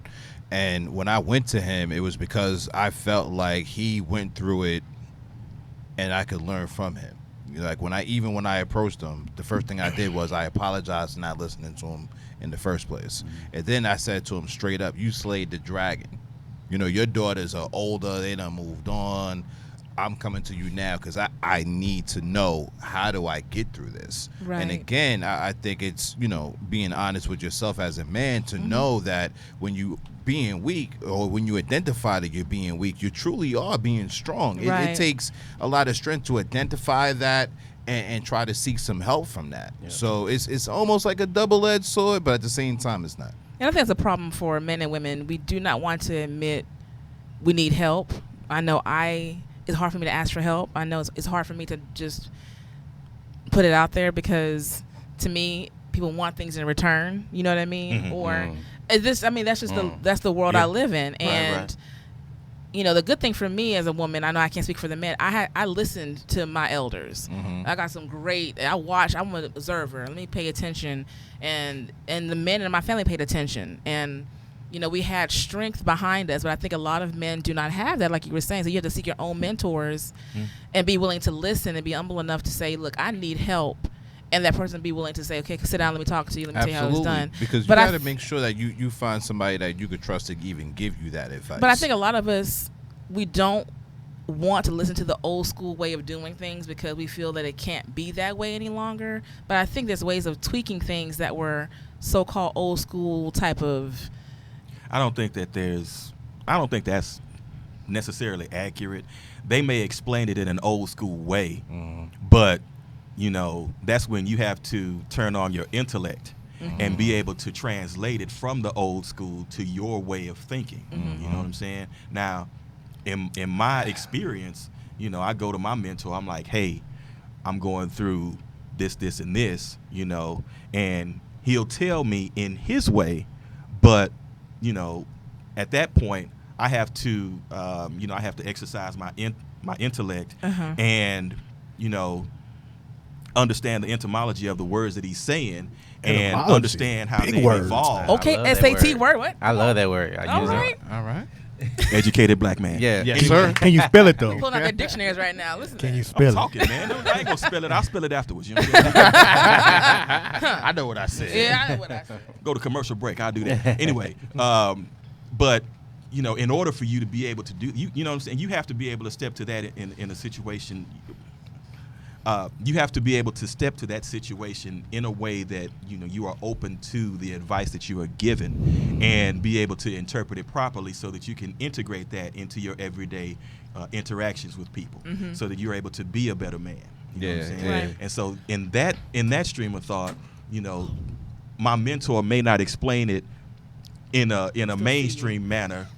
and when I went to him, it was because I felt like he went through it, and I could learn from him. Like when I approached him, the first thing I did was I apologized for not listening to him in the first place, and then I said to him straight up, "You slayed the dragon. Your daughters are older; they done moved on. I'm coming to you now because I need to know, how do I get through this?" Right. And again, I think it's, being honest with yourself as a man to know that when you being weak, or when you identify that you're being weak, you truly are being strong. It Right. takes a lot of strength to identify that and try to seek some help from that. Yeah. So it's almost like a double-edged sword, but at the same time, it's not. And I think it's a problem for men and women. We do not want to admit we need help. I know it's hard for me to ask for help. I know it's hard for me to just put it out there because to me, people want things in return. You know what I mean? Mhm. Or that's just that's the world Yeah. I live in. And right. the good thing for me as a woman, I know I can't speak for the men. I listened to my elders. I got some great. I'm an observer. Let me pay attention, and the men in my family paid attention, and we had strength behind us. But I think a lot of men do not have that, like you were saying. So you have to seek your own mentors, and be willing to listen and be humble enough to say, "Look, I need help." and that person be willing to say, okay, sit down, let me talk to you, let me tell you how it's done. Because you But got to make sure that you find somebody that you could trust to even give you that advice. But I think a lot of us, we don't want to listen to the old school way of doing things because we feel that it can't be that way any longer. But I think there's ways of tweaking things that were so-called old school type of. I don't think that's necessarily accurate. They may explain it in an old school way, but that's when you have to turn on your intellect and be able to translate it from the old school to your way of thinking. You know what I'm saying? Now, in my experience, I go to my mentor. I'm like, hey, I'm going through this, and this, and he'll tell me in his way, but, at that point, I have to, I have to exercise my intellect and, understand the etymology of the words that he's saying and understand how Big they words. evolve. Okay, I love that SAT word. word. What? I love that word. I All use right. it. All right. Educated black man. Yeah. Yes, sir. Can you spell it though? Pulling out their dictionaries right now. Listen. Can you I'm spell it? talking, man. I ain't gonna spell it. I'll spell it afterwards. You know what I'm saying? I know what I said. Yeah, I know what I said. Go to commercial break. I'll do that. Anyway, but in order for you to be able to do, you know what I'm saying, you have to be able to step to that in a situation. You have to be able to step to that situation in a way that you are open to the advice that you are given, and be able to interpret it properly so that you can integrate that into your everyday interactions with people, so that you're able to be a better man. You know what I'm saying? Right. And so in that stream of thought, my mentor may not explain it in a mainstream manner,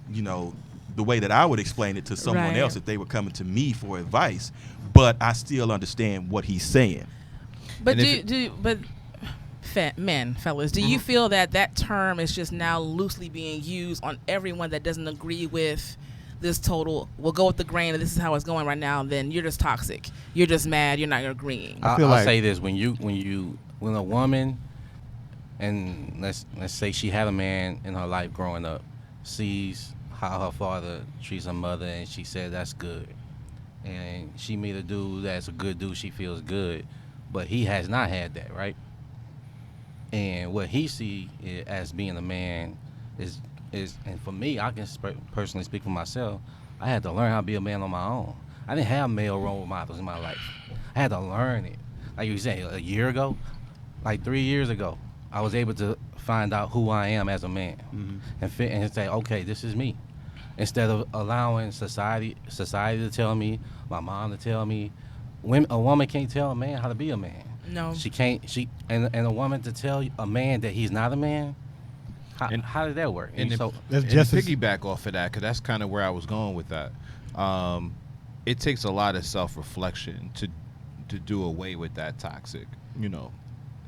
the way that I would explain it to someone Right. else if they were coming to me for advice, but I still understand what he's saying. But And fellas, do you feel that term is just now loosely being used on everyone that doesn't agree with this total, we'll go with the grain and this is how it's going right now, then you're just toxic. You're just mad, you're not agreeing. I'll say this, when a woman, and let's say she had a man in her life growing up, sees how her father treats her mother, and she said that's good, and she meet a dude that's a good dude, she feels good, but he has not had that, right? And what he see as being a man is, and for me, I can personally speak for myself, I had to learn how to be a man on my own. I didn't have male role models in my life. I had to learn it. Like you said, a year ago, like 3 years ago, I was able to find out who I am as a man, and say, okay, this is me. Instead of allowing society to tell me, my mom to tell me, a woman can't tell a man how to be a man. No. She can't. And a woman to tell a man that he's not a man. How did that work? And so That's and just to as- piggyback off of that, because that's kind of where I was going with that. It takes a lot of self-reflection to do away with that toxic,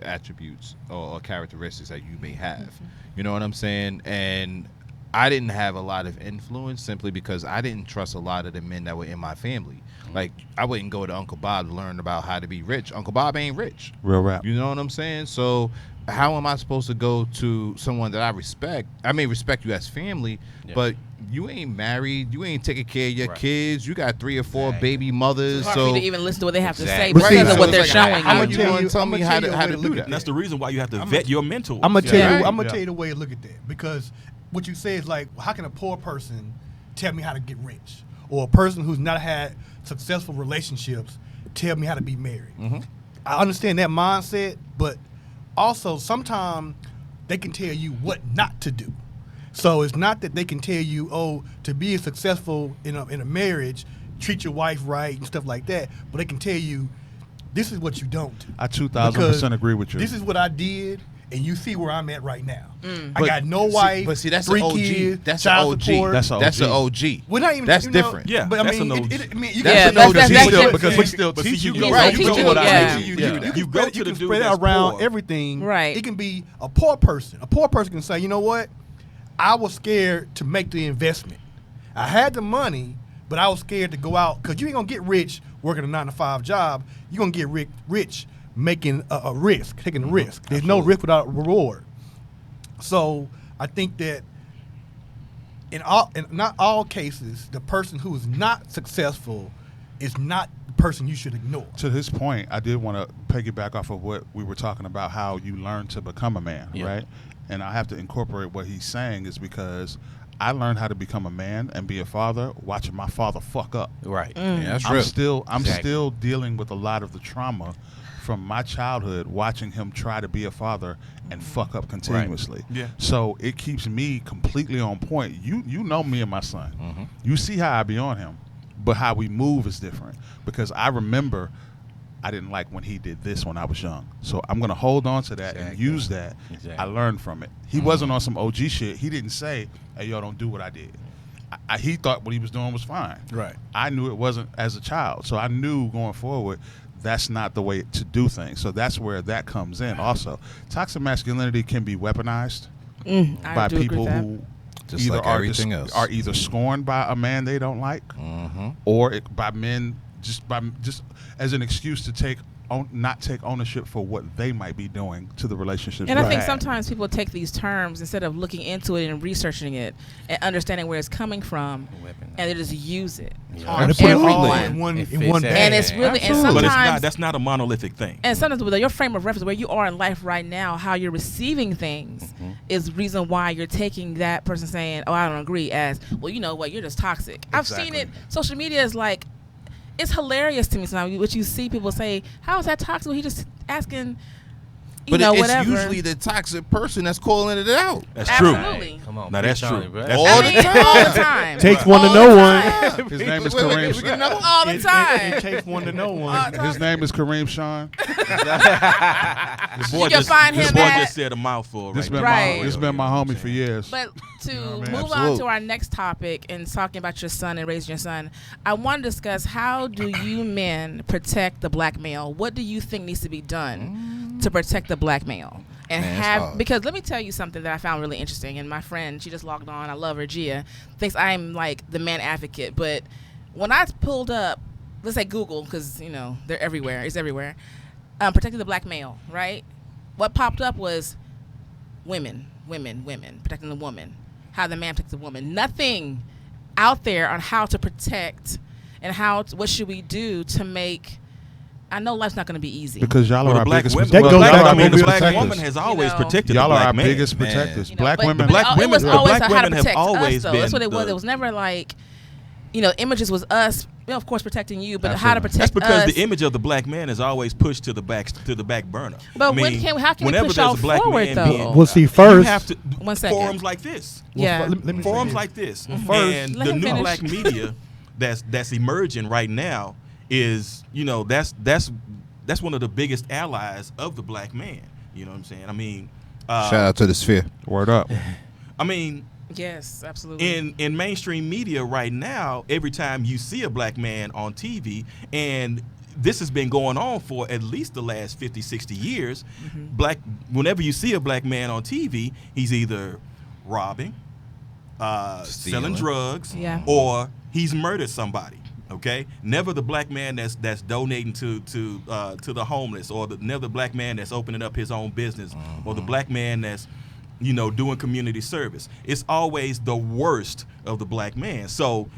attributes or characteristics that you may have. You know what I'm saying? And I didn't have a lot of influence simply because I didn't trust a lot of the men that were in my family. Like, I wouldn't go to Uncle Bob to learn about how to be rich. Uncle Bob ain't rich. Real rap. You know what I'm saying? So how am I supposed to go to someone that I respect? I may respect you as family, but you ain't married. You ain't taking care of your kids. You got 3 or 4 baby mothers. It's hard for So you to even listen to what they have to say Exactly. because of So what it's they're like, showing how you. you going to tell I'ma me tell how you to a way how to to look do at that? That's the reason why you have to vet your mentor. I'm gonna tell you. Right. I'm gonna tell you the way to look at that, because what you say is like, how can a poor person tell me how to get rich, or a person who's not had successful relationships tell me how to be married? I understand that mindset, but also sometimes they can tell you what not to do. So it's not that they can tell you, oh, to be successful in a marriage, treat your wife right and stuff like that, but they can tell you, this is what you don't do. I Because 2000% agree with you. This is what I did, and you see where I'm at right now. I But got no wife, but see, that's 3 an OG. kids, That's an child OG. support. That's an OG. OG. We're not even. That's you know, different. Yeah, but I that's mean, an OG. I mean, you Yeah, can that's spread different. because we it- still But see, teaching you you. go- Right, you you go can what I yeah. teach you. You You can go spread, to you the can dude spread it that's around poor. everything. Right. It can be a poor person. A poor person can say, you know what? I was scared to make the investment. I had the money, but I was scared to go out, because you ain't gonna get rich working a 9-to-5 job. You're gonna get rich making a risk, taking a risk. There's no risk without reward. So I think that in not all cases, the person who is not successful is not the person you should ignore. To his point, I did want to piggyback off of what we were talking about, how you learn to become a man, right? And I have to incorporate what he's saying is because I learned how to become a man and be a father watching my father fuck up. Right. Yeah, that's real. I'm still dealing with a lot of the trauma from my childhood, watching him try to be a father and fuck up continuously. Right. Yeah. So it keeps me completely on point. You know me and my son. You see how I be on him, but how we move is different. Because I remember I didn't like when he did this when I was young. So I'm going to hold on to that and use that. I learned from it. He wasn't on some OG shit. He didn't say, hey, yo, don't do what I did. He thought what he was doing was fine. Right. I knew it wasn't as a child. So I knew going forward that's not the way to do things. So that's where that comes in also. Toxic masculinity can be weaponized by people who Just either like everything else. are either scorned by a man they don't like or by men just as an excuse to not take ownership for what they might be doing to the relationships. And I think had. sometimes people take these terms instead of looking into it and researching it and understanding where it's coming from, and they just use it on They put it all everyone. in one bag. And it's really, and But sometimes that's not a monolithic thing. And sometimes with your frame of reference, where you are in life right now, how you're receiving things is reason why you're taking that person saying, "Oh, I don't agree," as, "Well, you know what? You're just toxic." I've seen it. Social media is like, it's hilarious to me sometimes what you see people say, "How is that toxic?" He just asking, But know, it's whatever. usually the toxic person that's calling it out. That's true. Absolutely. Come on. Now that's preach on true. it, bro. That's all I the mean, time. all the time. Takes one to All know the one. time. His name is Wait, Kareem. we get another one? All the It time. takes one to know All one. the time. His name is Kareem Shon. This boy You can find him at- just said a mouthful This right been Right. this been my homie for years. But to man? move on Absolutely. to our next topic and talking about your son and raising your son, I want to discuss how do you men protect the black male? What do you think needs to be done to protect the black male? And Man, it's hard. because let me tell you something that I found really interesting. And my friend, she just logged on. I love her, Gia, thinks I'm like the man advocate. But when I pulled up, let's say Google, because you know they're everywhere. It's everywhere. Protecting the black male, right? What popped up was women, protecting the woman. How the man protects the woman. Nothing out there on how to protect and what should we do to make. I know life's not going to be easy. Because y'all Well, are the our black biggest women, That well, goes black, back I to mean, the what we black protect woman us. has always You know. protected Y'all the are black our man. biggest Man. protectors. You know, Black but- women. but Black it women- was the always black how to women have protect always us, though. been That's what it was. the- It was never like, you know, images was us, you know, of course, protecting you, but how to Absolutely. protect That's because us. the image of the black man is always pushed to the back burner. But I mean, how can we whenever push there's y'all a black forward, man though? being, Well, see, you first, have to One second. forums like this. Yeah. let me say Forums this. like this, First- and Let the him new finish. black media that's emerging right now is, you know, that's one of the biggest allies of the black man. You know what I'm saying? I mean, Shout out to the Sphere. Word up. I mean, Yes, absolutely. in mainstream media right now, every time you see a black man on TV, and this has been going on for at least the last 50, 60 years, whenever you see a black man on TV, he's either robbing, selling drugs, Yeah. or he's murdered somebody. Okay, never the black man that's donating to the homeless, or never the black man that's opening up his own business, or the black man that's, you know, doing community service. It's always the worst of the black man. So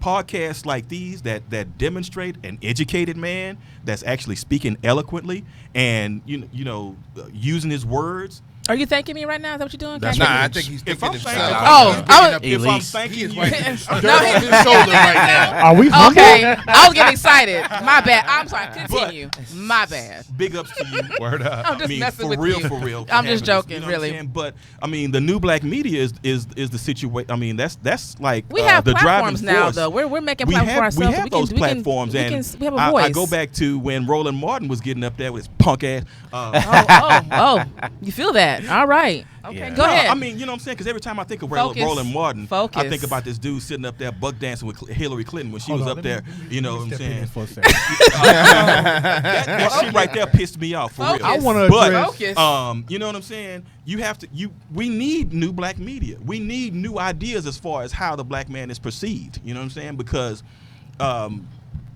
podcasts like these that demonstrate an educated man that's actually speaking eloquently and you know using his words. Are you thanking me right now? Is that what you're doing? That's Can I- Nah, I think he's If thinking I'm himself. thinking, Oh, I was- if I'm Elise. thanking He is you, wiping No, his dirt off his shoulder right now. Are we humble? Okay, I was getting excited. My bad. I'm sorry. Continue. My bad. big ups to you. Word up. I'm just I mean, messing for with real, you. for real. I'm just having this, joking, you know what I'm really. saying? But I mean, the new black media is the situation. I mean, that's like We have the platforms driving now, force. though. We're making we platforms for have, we ourselves. have those platforms, and we have a voice. I go back to when Roland Martin was getting up there with his punk ass. Oh, you feel that? All right. Okay, Yeah. go No, ahead. I mean, you know what I'm saying? Because every time I think of Focus. Roland Martin, I Focus. think about this dude sitting up there buck dancing with Hillary Clinton when she Hold was on, up let me- there. let me- You know let what me I'm step in saying? for a second. That shit right there pissed me off for Focus. real. I want to But address. Focus. you know what I'm saying? We need new black media. We need new ideas as far as how the black man is perceived. You know what I'm saying? Because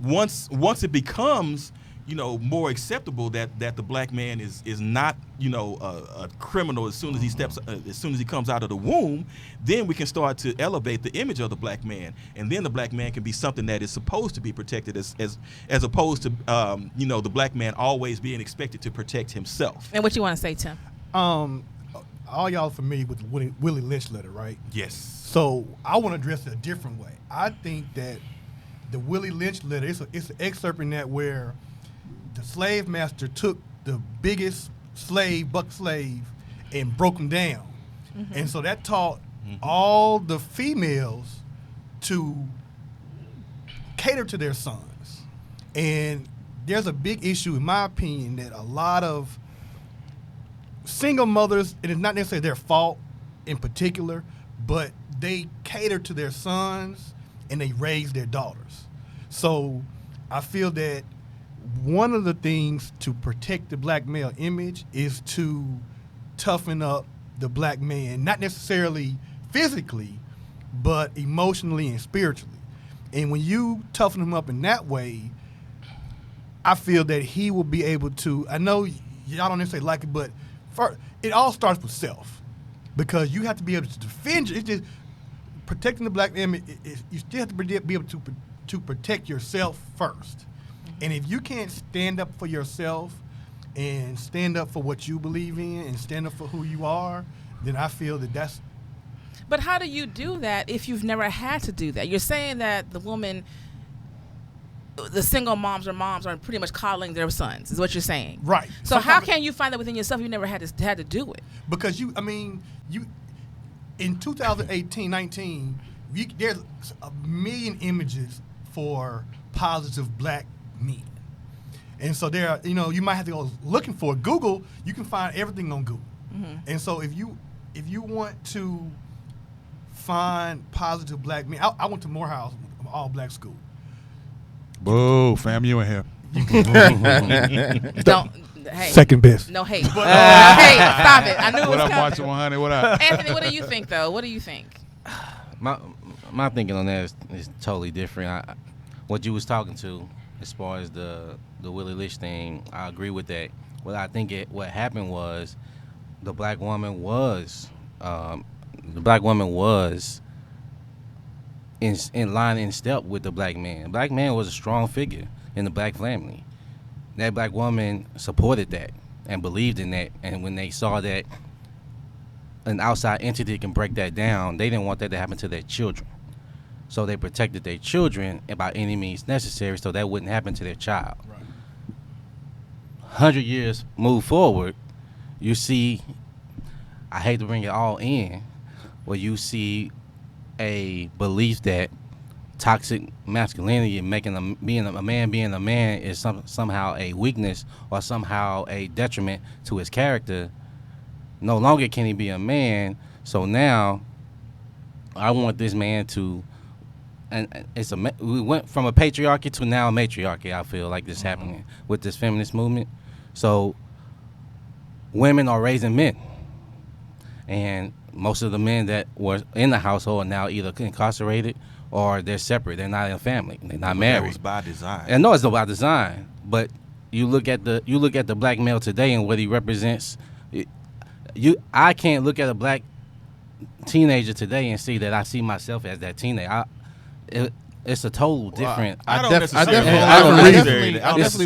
once it becomes more acceptable that the black man is not, a criminal as soon as he comes out of the womb, then we can start to elevate the image of the black man, and then the black man can be something that is supposed to be protected as opposed to the black man always being expected to protect himself. And what you want to say, Tim? All y'all familiar with the Willie Lynch letter, right? Yes. So I want to address it a different way. I think that the Willie Lynch letter, it's an excerpt in that where the slave master took the biggest buck slave, and broke him down. Mm-hmm. And so that taught all the females to cater to their sons. And there's a big issue, in my opinion, that a lot of single mothers, and it's not necessarily their fault in particular, but they cater to their sons and they raise their daughters. So I feel that one of the things to protect the black male image is to toughen up the black man, not necessarily physically, but emotionally and spiritually. And when you toughen him up in that way, I feel that he will be able to, I know y'all don't necessarily like it, but it all starts with self, because you have to be able to defend. It's just protecting the black image. You still have to be able to protect yourself first. And if you can't stand up for yourself and stand up for what you believe in and stand up for who you are, then I feel that that's. But how do you do that if you've never had to do that? You're saying that the single moms are pretty much coddling their sons, is what you're saying. Right. So how can you find that within yourself? You never had to do it. Because you in 2018-19, there's a million images for positive black men. And so there are, you might have to go looking for it. Google, you can find everything on Google. Mm-hmm. And so if you want to find positive black men, I went to Morehouse, all black school. Boo, fam, you in here. Don't. Hey. Second best. No hate. Hey, stop it. I knew it was What up, coming. Martin 100? What up? Anthony, what do you think, though? What do you think? My thinking on that is totally different. What you was talking to, as far as the Willie Lynch thing, I agree with that. What happened was the black woman was in line, in step with the black man. The black man was a strong figure in the black family. That black woman supported that and believed in that. And when they saw that an outside entity can break that down, they didn't want that to happen to their children. So they protected their children by any means necessary so that wouldn't happen to their child. Right. 100 years move forward, you see, I hate to bring it all in, where you see a belief that toxic masculinity and being a man is somehow a weakness or somehow a detriment to his character. No longer can he be a man. So now I want this man to, and we went from a patriarchy to now a matriarchy. I feel like this happening with this feminist movement. So women are raising men, and most of the men that were in the household are now either incarcerated or they're separate. They're not in a family. They're not married. That was by design. And no, it's not by design. But you look at the black male today and what he represents. I can't look at a black teenager today and see that I see myself as that teenager. It's a total different. I don't necessarily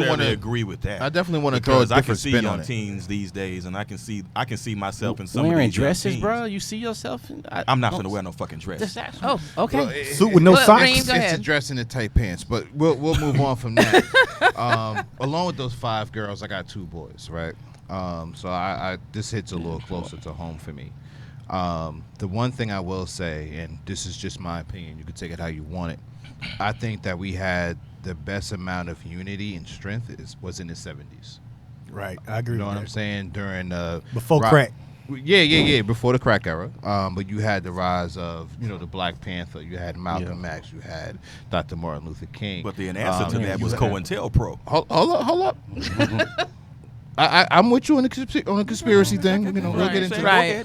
want to agree with that. I definitely want to throw a different spin on it. I can see young teens these days, and I can see myself in some wearing of these dresses, young bro. You see yourself? I'm not going to wear no fucking dress. Oh, okay. Well, suit with no socks. Reem, go ahead. It's a dress and the tight pants, but we'll move on from that. Along with those 5 girls, I got 2 boys, right? So I this hits a little closer to home for me. The one thing I will say, and this is just my opinion, you can take it how you want it. I think that we had the best amount of unity and strength was in the 70s. Right, I agree. You know with what that. I'm saying? During before crack. Yeah, before the crack era. But you had the rise of, the Black Panther. You had Malcolm X. You had Dr. Martin Luther King. But the answer to that was COINTELPRO. Hold up. I'm with you on the conspiracy thing. You know, we'll get into Right.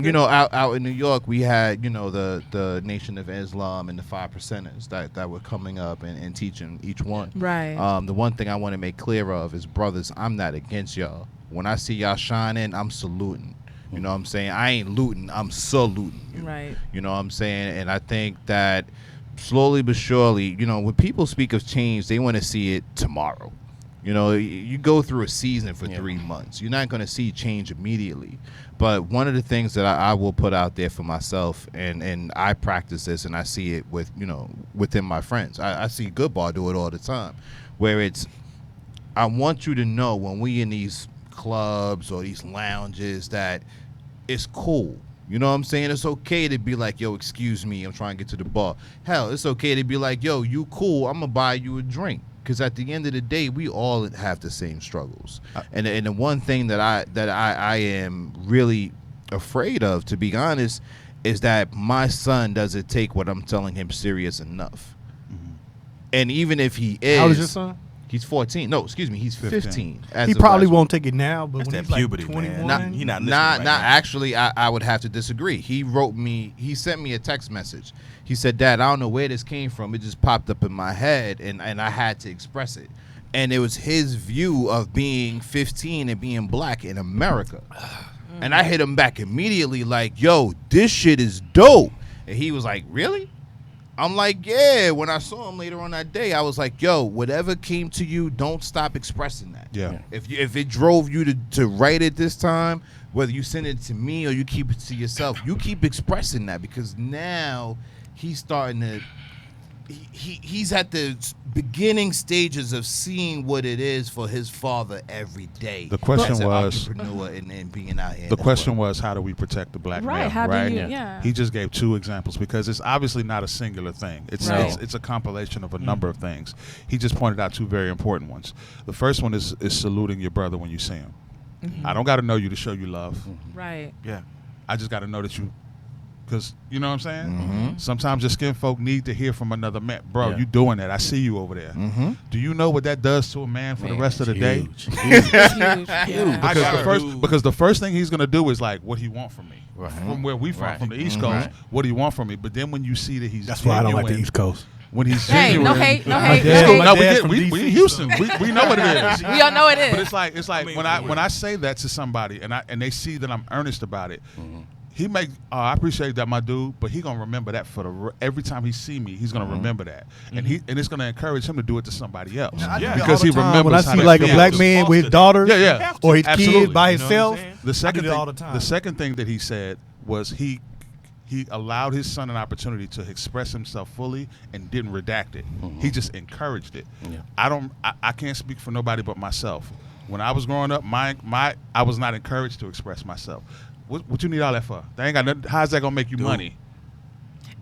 You know, out in New York, we had, you know, the Nation of Islam and the 5 percenters that were coming up and teaching each one. Right. The one thing I want to make clear of is, brothers, I'm not against y'all. When I see y'all shining, I'm saluting. You know what I'm saying? I ain't looting, I'm saluting you. Right. You know what I'm saying? And I think that slowly but surely, you know, when people speak of change, they want to see it tomorrow. You know, you go through a season for 3 months. You're not going to see change immediately. But one of the things that I will put out there for myself, and I practice this, and I see it with, you know, within my friends. I see Goodbar do it all the time, where it's, I want you to know when we in these clubs or these lounges that it's cool. You know what I'm saying? It's okay to be like, yo, excuse me, I'm trying to get to the bar. Hell, it's okay to be like, yo, you cool, I'm going to buy you a drink. Because at the end of the day, we all have the same struggles. And the one thing that I am really afraid of, to be honest, is that my son doesn't take what I'm telling him serious enough. Mm-hmm. And even if he is... How old is your son? He's 14. No, excuse me, he's 15. He probably won't take it now, but That's when that he's puberty, like 21... man. He not listening right now. Actually, I would have to disagree. He sent me a text message. He said, Dad, I don't know where this came from. It just popped up in my head, and I had to express it. And it was his view of being 15 and being black in America. And I hit him back immediately like, yo, this shit is dope. And he was like, really? I'm like, yeah. When I saw him later on that day, I was like, yo, whatever came to you, don't stop expressing that. Yeah. If it drove you to write it this time, whether you send it to me or you keep it to yourself, you keep expressing that, because now he's starting to, he's at the beginning stages of seeing what it is for his father every day. The question as an was, entrepreneur and being out here. the question was, how do we protect the black Right, male? how do right? you- yeah. He just gave 2 examples, because it's obviously not a singular thing. It's Right. it's a compilation of a number of things. He just pointed out 2 very important ones. The first one is saluting your brother when you see him. I don't got to know you to show you love. Right. Yeah. I just got to know that you, because you know what I'm saying? Sometimes your skin folk need to hear from another man. Bro, Yeah. you doing that. I see you over there. Do you know what that does to a man for the rest of the day? Huge. It's huge. Yeah. Because the first thing he's going to do is like, what he want from me? Right. From where we from, Right. from the East Coast, what do you want from me? But then when you see that he's That's why I don't like the genuine, East Coast. When he's Hey, genuine, no hate, no My hate, dad- no hate. my No, dad's from we DC, in Houston. We know what it is. We all know it But is. it's like when I say that to somebody and they see that I'm earnest about it, he make I appreciate that, my dude, but he gonna remember that for every time he see me, he's gonna remember that, and it's gonna encourage him to do it to somebody else. I do that because all he the time. remembers when I how see that like a feels. black man with his daughter, Yeah. or his Absolutely. kid by You know what I'm himself. saying? The second I do thing, that all the time. the second thing that he said was he allowed his son an opportunity to express himself fully and didn't redact it. He just encouraged it. Yeah. I can't speak for nobody but myself. When I was growing up, I was not encouraged to express myself. What you need all that for? They ain't got nothing. How's that gonna make you money?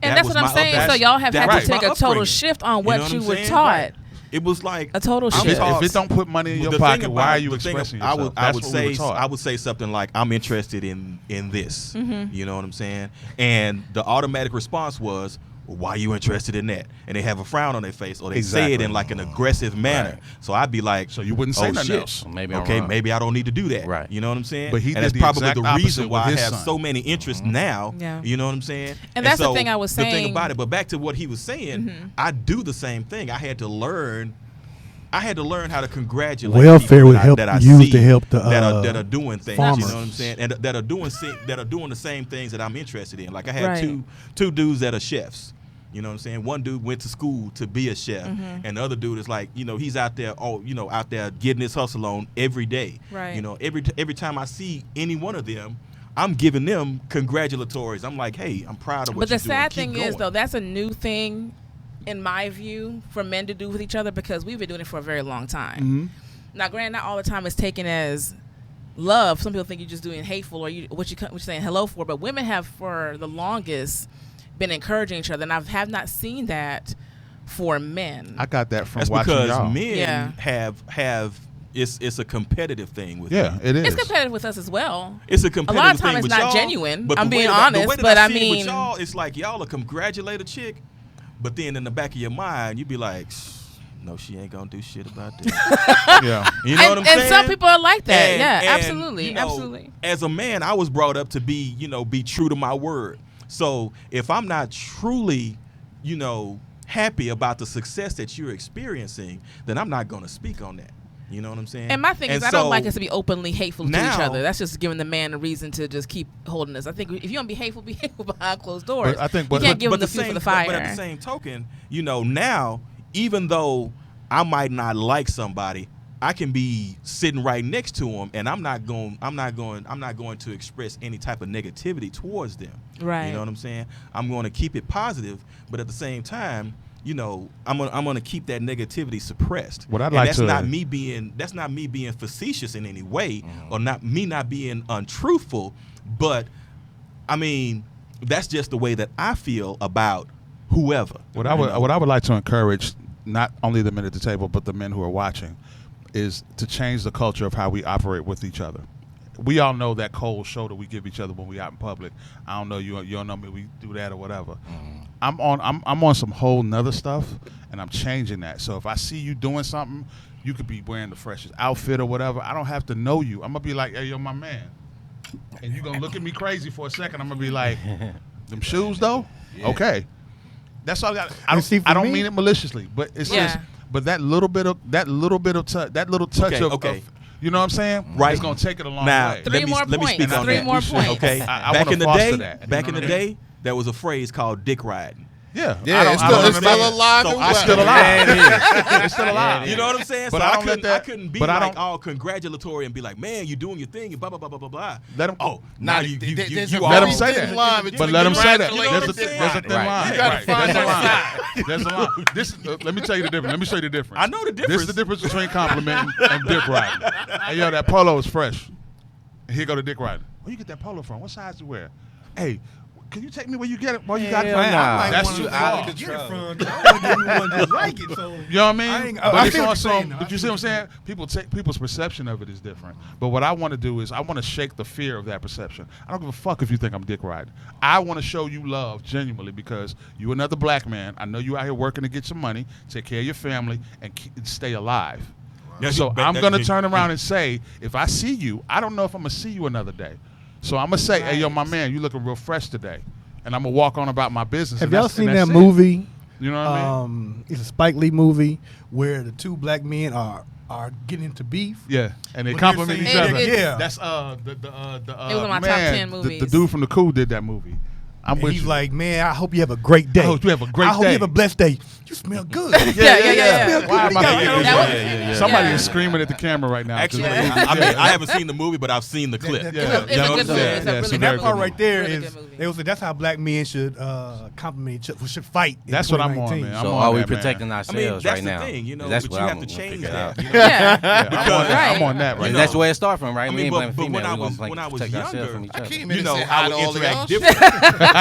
And That that's was what I'm my saying. up- So y'all have that had was to take my a total upbringing. shift on You know what what you I'm were saying? taught. Right. It was like A total I'm shift. taught- If it don't put money in Well, your the pocket, thing why are about- you the thing expressing I yourself? would That's what we were taught. I would say something like, I'm interested in this. You know what I'm saying? And the automatic response was, well, why are you interested in that? And they have a frown on their face, or they say it Exactly. in like an aggressive manner. So I'd be like, So you wouldn't say oh, nothing shit. else. Maybe I'm okay, wrong. maybe I don't need to do that. Right. You know what I'm saying? But he and did that's the probably exact the opposite reason with why I his have son. so many interests now. Yeah. You know what I'm saying? And that's the so thing I was The thing saying. about it, but back to what he was saying, I do the same thing. I had to learn how to congratulate Welfare people would help that I use see to help the, that are doing things. You farmers. know what I'm saying? And that are doing the same things that I'm interested in. Like I had Right. two dudes that are chefs. You know what I'm saying? One dude went to school to be a chef, and the other dude is like, he's out there, out there getting his hustle on every day. Right. Every time I see any one of them, I'm giving them congratulatories. I'm like, hey, I'm proud of what But the you're doing. sad Keep thing is, going. though, that's a new thing, in my view, for men to do with each other, because we've been doing it for a very long time. Now, granted, not all the time it's taken as love. Some people think you're just doing hateful, or what you're saying hello for. But women have, for the longest, been encouraging each other, and I have not seen that for men. I got that from That's watching because y'all. men Yeah. have it's a competitive thing with Yeah, men. it is. It's competitive with us as well. It's a competitive A lot of time thing it's with not y'all, genuine. but I'm the way being that honest, the way that but I see it mean- with y'all, it's like y'all will congratulate a chick, but then in the back of your mind, you be like, no, she ain't gonna do shit about that. Yeah. You know what I'm saying? And some people are like that. And- yeah, and, absolutely, you know, absolutely. As a man, I was brought up to be true to my word. So if I'm not truly, happy about the success that you're experiencing, then I'm not gonna speak on that. You know what I'm saying? And my thing is, I don't like us to be openly hateful to each now- other. That's just giving the man a reason to just keep holding us. I think if you want to be hateful behind closed doors. But I think- you can't give but them the fuel for the fire. But at the same token, now, even though I might not like somebody, I can be sitting right next to them, and I'm not going to express any type of negativity towards them. Right. You know what I'm saying? I'm going to keep it positive, but at the same time, I'm gonna keep that negativity suppressed. What I'd and like that's to- not me being facetious in any way, or not being untruthful, but I mean, that's just the way that I feel about whoever. What I would like to encourage, not only the men at the table, but the men who are watching, is to change the culture of how we operate with each other. We all know that cold shoulder we give each other when we out in public. I don't know you don't know me. We do that or whatever. I'm on some whole nother stuff, and I'm changing that. So if I see you doing something, you could be wearing the freshest outfit or whatever. I don't have to know you. I'm gonna be like, hey, you're my man, and you gonna look at me crazy for a second. I'm gonna be like, them shoes though, okay. That's all I got. I don't mean it maliciously, but it's just. But that little bit of touch of you know what I'm saying? Right. It's gonna take it a long Now, way. let me speak on Three that. more points. Okay. I back wanna in the foster day, that. back in You the know what I day, there was a phrase called dick riding. Yeah, Yeah, it's still alive. So and I well. still alive. It's still alive. You know what I'm saying? But so I don't let that- I couldn't be but I like don't- all congratulatory and be like, man, you're doing your thing and blah blah blah blah blah blah. Let 'em- Oh, now you there's a you Let all- them say thin that. line between But let them say that. congratulations There's a thin Right. line. You gotta Right. find There's a that line. There's a line. This let me tell you the difference. Let me show you the difference. I know the This is difference. the difference between complimenting and dick riding. Hey, yo, that polo is fresh. Here go the dick riding. Where you get that polo from? What size you wear? Hey, can you take me where you get it? Where you got it from? nah. That's You too out far. of Get it control. from. I want to give you one just like it. So You know what I mean? I ain't- But I it's see what on you're some. saying, though. But you see what I'm saying? People's perception of it is different. But what I want to do is I want to shake the fear of that perception. I don't give a fuck if you think I'm dick riding. I want to show you love genuinely because you another black man. I know you out here working to get some money, take care of your family, and stay alive. Yeah, So you- I'm that- gonna that- turn around and say, if I see you, I don't know if I'm gonna see you another day. So I'm gonna say, hey, yo, my man, you looking real fresh today, and I'm gonna walk on about my business. have and y'all that's- seen and that that's it. movie? You know what I mean? It's a Spike Lee movie where the two black men are getting into beef. Yeah, and they But compliment they're each saying- other. Yeah. That's It was one of my top man, 10 movies. The dude from The Cool did that movie. I'm And with he's you. like, man, I hope you have a great day. I hope you have a great I hope day. you have a blessed day. You smell good. Yeah. Why am I Yeah. thinking somebody Yeah. is screaming at the camera right now? 'cause Actually, of the movie. I mean, I haven't seen the movie, but I've seen the clip. Yeah. It's You a know good what I'm movie. saying? It's Yeah, a it's really a good very That part good right there Really is good movie. they was that's how black men should compliment each other, should fight. in That's what I'm on, 2019. man. So I'm are on we that, man. protecting I ourselves mean, that's right the now? thing, That's but what you I'm have to gonna change figure that. out. You know? Yeah. I'm on that right And now. that's where it starts from, right? I We mean, ain't blaming but female. when I We gonna was- when I was protect ourselves younger, from each I other. came in You and know, said I hi to would all of interact y'all. different.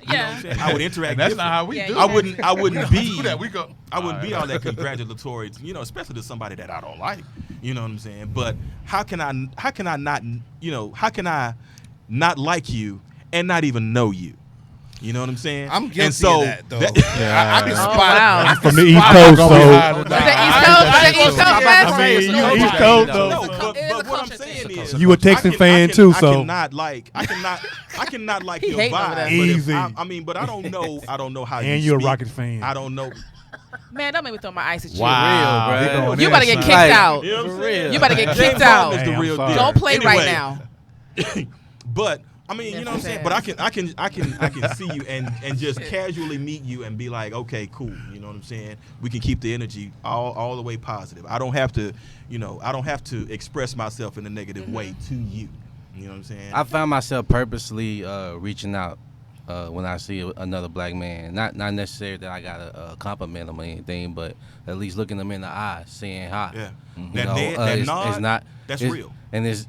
Yeah. I would interact And that's different. not how we Yeah, do yeah. it. I wouldn't be. Do that. We go. I wouldn't be all that congratulatory, especially to somebody that I don't like. You know what I'm saying? But how can I not like you and not even know you? You know what I'm saying? I'm guilty and so of that, though. that- I be Oh, spotted. wow. I From be the East spotted. Coast, Go so behind the- Is that East Coast? Is that East Coast? I mean, West? you East Right. Coast, No, though. No, It's a but what I'm culture saying thing. is, You a Texan fan too, so I cannot like He your hating over vibe. that. But if Easy. but I don't know how you and you're a speak. Rockets fan. I don't know. Man, don't make me throw my ice at you. Wow. Real, They bruh. going You in, better get son. kicked Like, out. You know what I'm For saying? real. You better get James kicked Harden out. is the Hey, real I'm sorry. deal. Don't play right Anyway, now. But I mean, you know what I'm saying. But I can see you and just casually meet you and be like, okay, cool. You know what I'm saying. We can keep the energy all the way positive. I don't have to express myself in a negative way to you. You know what I'm saying. I found myself purposely reaching out when I see another black man. Not necessarily that I gotta compliment him or anything, but at least looking them in the eye, saying hi. Yeah. You That know, that nod, it's not. that's it's- real. And it's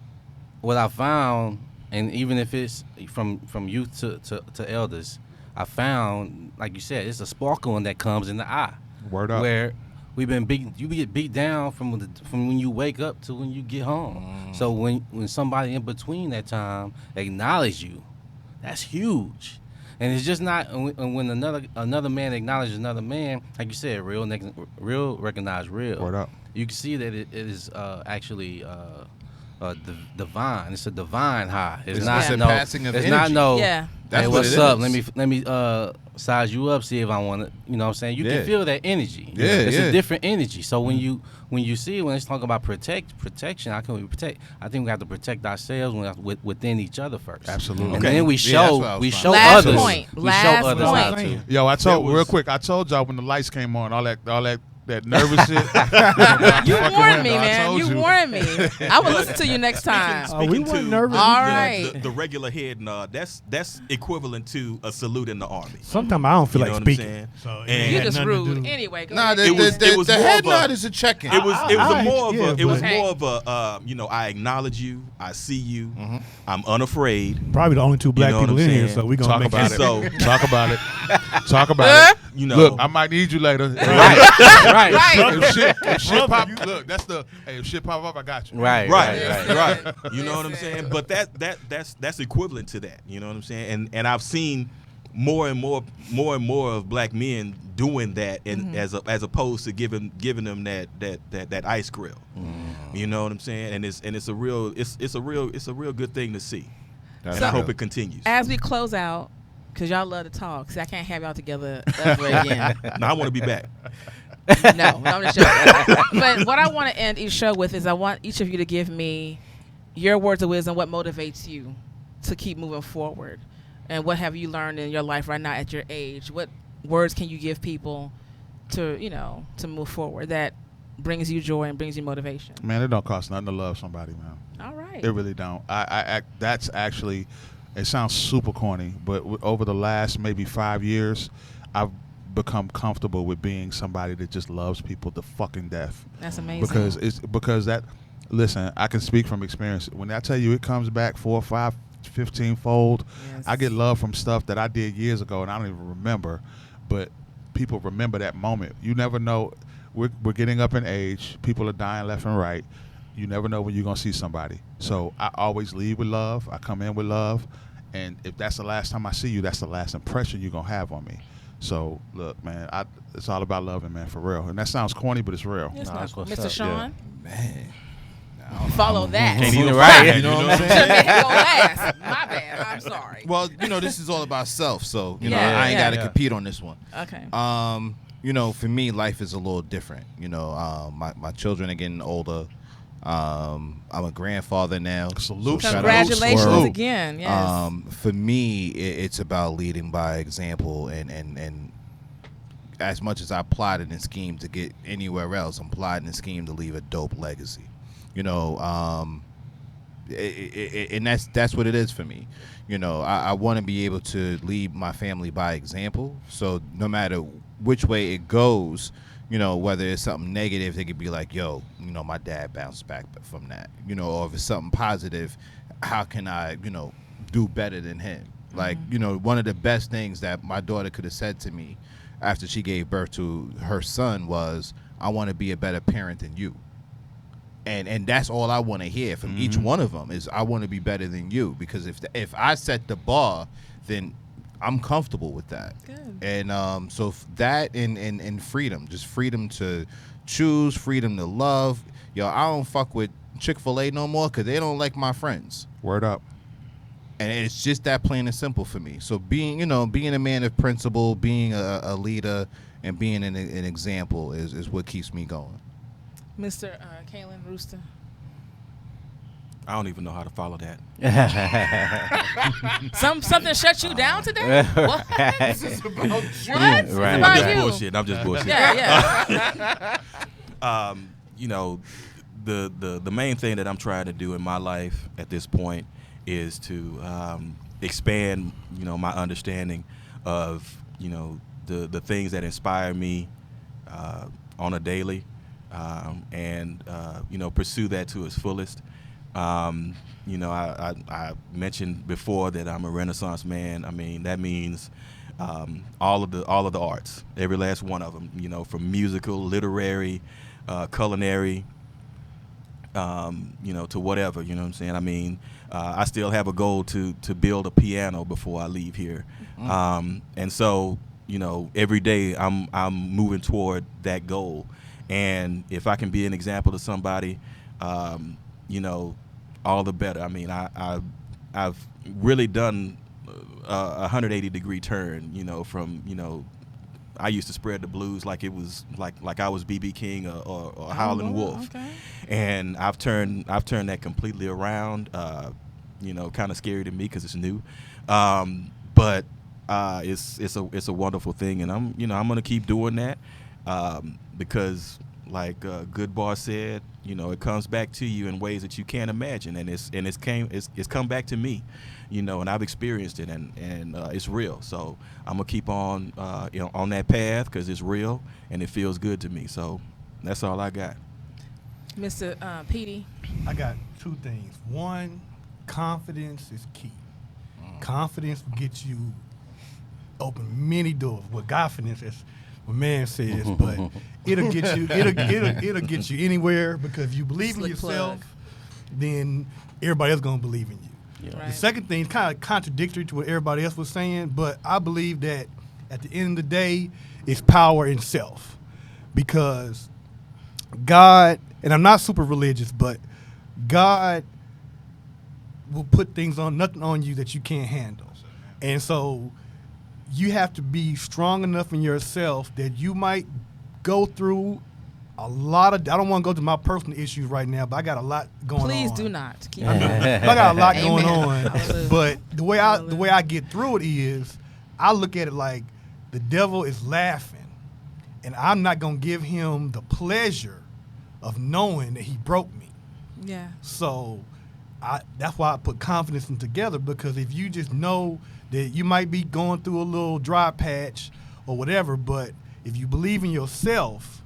what I found, and even if it's from youth to elders, I found, like you said, it's a sparkle that comes in the eye. Word up. Where you get beat down from when you wake up to when you get home. So when somebody in between that time acknowledge you, that's huge. And it's just not when another man acknowledges another man, like you said, real recognize real. Word up. You can see that it is actually divine. It's a divine high. It's not a no passing of it's energy. not no. Yeah. That's Hey, what what's it up? is. Let me size you up, see if I want to. You know what I'm saying? You Yeah. can feel that energy. Yeah, It's yeah. a different energy. So when you see when it's talking about protection, how can we protect? I think we have to protect ourselves within each other first. Absolutely. And Okay. then we Yeah, that's what I show was we trying show to Last others. point. We Last show others point. how to. Yo, I told was- real quick. I told y'all when the lights came on, all that nervous shit. You Fucking warned me, window, I man. told You warned me. I will listen to you next time. we weren't nervous. All the- right. the regular head nod, that's equivalent to a salute in the Army. Sometimes I don't feel You know like what I'm speaking. saying? So it And- ain't You're had just nothing to rude. do. Anyway, go Nah, ahead. the it was more head of a- nod is a check-in. It was I- more of yeah, a it was but- more of a I acknowledge you, I see you, I'm unafraid. Probably the only two black know what people I'm in here, saying? so we gonna Talk make about it. it. So Talk about it. Talk about it. you know, Look, I might need you later. Right. If shit pop, look, that's the hey. If shit pop up, I got you. Right. right. You know what I'm saying? But that's equivalent to that. You know what I'm saying? And I've seen more and more of black men doing that, and as opposed to giving them that ice grill. You know what I'm saying? And it's a real good thing to see. And I hope it continues. As we close out, because y'all love to talk, see, I can't have y'all together ever again. No, I want to be back. No, I'm just joking. But what I want to end each show with is I want each of you to give me your words of wisdom, what motivates you to keep moving forward, and what have you learned in your life right now at your age? What words can you give people to move forward that brings you joy and brings you motivation? Man, it don't cost nothing to love somebody, man. All right. It really don't. That's actually, it sounds super corny, but over the last maybe 5 years, I've become comfortable with being somebody that just loves people to fucking death. That's amazing. Because that, listen, I can speak from experience. When I tell you it comes back 4, 5, 15-fold, Yes. I get love from stuff that I did years ago and I don't even remember, but people remember that moment. You never know. We're getting up in age. People are dying left and right. You never know when you're going to see somebody. So I always leave with love. I come in with love. And if that's the last time I see you, that's the last impression you're going to have on me. So, look, man, it's all about loving, man, for real. And that sounds corny, but it's real. It's Nah, not that's cool. what's Mr. up, Sean, Man. follow that. Can't even Right. find it, You know what I'm To saying? make it go last. My bad. I'm sorry. Well, this is all about self, so I ain't Yeah, got to yeah. compete on this one. Okay. For me, life is a little different. My children are getting older. I'm a grandfather now. Salute. shout out. Congratulations Salute. again. Yes. For me, it's about leading by example, and as much as I plotted and schemed to get anywhere else, I'm plotting and schemed to leave a dope legacy. And that's what it is for me. I want to be able to lead my family by example. So no matter which way it goes, whether it's something negative, they could be like, yo, my dad bounced back from that. Or if it's something positive, how can I, do better than him? Like, one of the best things that my daughter could have said to me after she gave birth to her son was, I want to be a better parent than you. And that's all I want to hear from each one of them is I want to be better than you, because if I set the bar, then I'm comfortable with that. Good. And so that and freedom, just freedom to choose, freedom to love. I don't fuck with Chick-fil-A no more because they don't like my friends. Word up. And it's just that plain and simple for me. So being a man of principle, being a leader, and being an example is what keeps me going. Mr. Kalen Rooster. I don't even know how to follow that. Something shut you down today? What? This is about you. What? It's Right. I'm about just you. bullshit. I'm just bullshit. Yeah. The main thing that I'm trying to do in my life at this point is to expand, my understanding of, the things that inspire me on a daily, and pursue that to its fullest. I mentioned before that I'm a Renaissance man. I mean, that means all of the arts, every last one of them. From musical, literary, culinary, to whatever, you know what I'm saying? I mean, I still have a goal to build a piano before I leave here. And so, every day I'm moving toward that goal. And if I can be an example to somebody, all the better. I mean, I've really done a 180-degree turn, from, I used to spread the blues like it was like I was B.B. King or Howlin' Wolf. Okay. And I've turned that completely around. Kind of scary to me because it's new, but it's a wonderful thing, and I'm gonna keep doing that because, like Goodbar said, it comes back to you in ways that you can't imagine, and it's come back to me, and I've experienced it, and it's real. So I'm gonna keep on on that path because it's real and it feels good to me. So that's all I got. Mr. Petey. I got two things. One, confidence is key. Confidence will get you open many doors. Well, confidence, as my man says, but it'll get you. It'll get you anywhere because if you believe in yourself, then everybody else gonna believe in you. Yeah. Right. The second thing is kind of contradictory to what everybody else was saying, but I believe that at the end of the day, it's power in self, because God, and I'm not super religious, but God will put nothing on you that you can't handle. And so you have to be strong enough in yourself that you might go through a lot of, I don't want to go to my personal issues right now, but I got a lot going on. Please do not. I got a lot going on. But the way I get through it is I look at it like the devil is laughing, and I'm not going to give him the pleasure of knowing that he broke me. Yeah. So that's why I put confidence in together, because if you just know that you might be going through a little dry patch or whatever, but if you believe in yourself,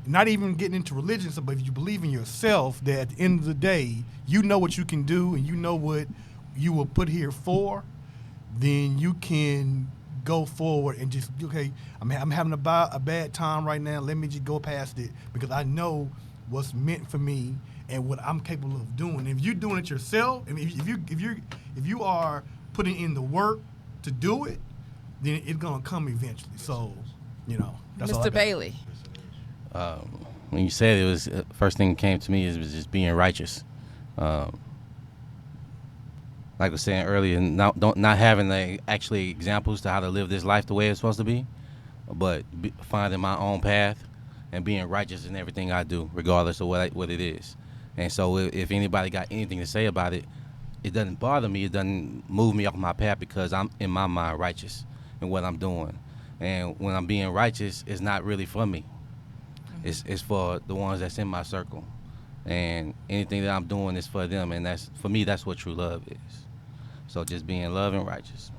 not even getting into religion, but if you believe in yourself, that at the end of the day, you know what you can do and you know what you were put here for, then you can go forward and just, okay, I'm having a bad time right now. Let me just go past it because I know what's meant for me and what I'm capable of doing. And if you're doing it yourself, and if you are putting in the work to do it, then it's gonna come eventually. So, that's all I got. Mr. Bailey. When you said it, was first thing that came to me was just being righteous. Like I was saying earlier, not having actually examples to how to live this life the way it's supposed to be, but finding my own path and being righteous in everything I do, regardless of what it is. And so if anybody got anything to say about it, it doesn't bother me. It doesn't move me off my path because I'm, in my mind, righteous in what I'm doing. And when I'm being righteous, it's not really for me. It's for the ones that's in my circle. And anything that I'm doing is for them. And for me, that's what true love is. So just being love and righteous.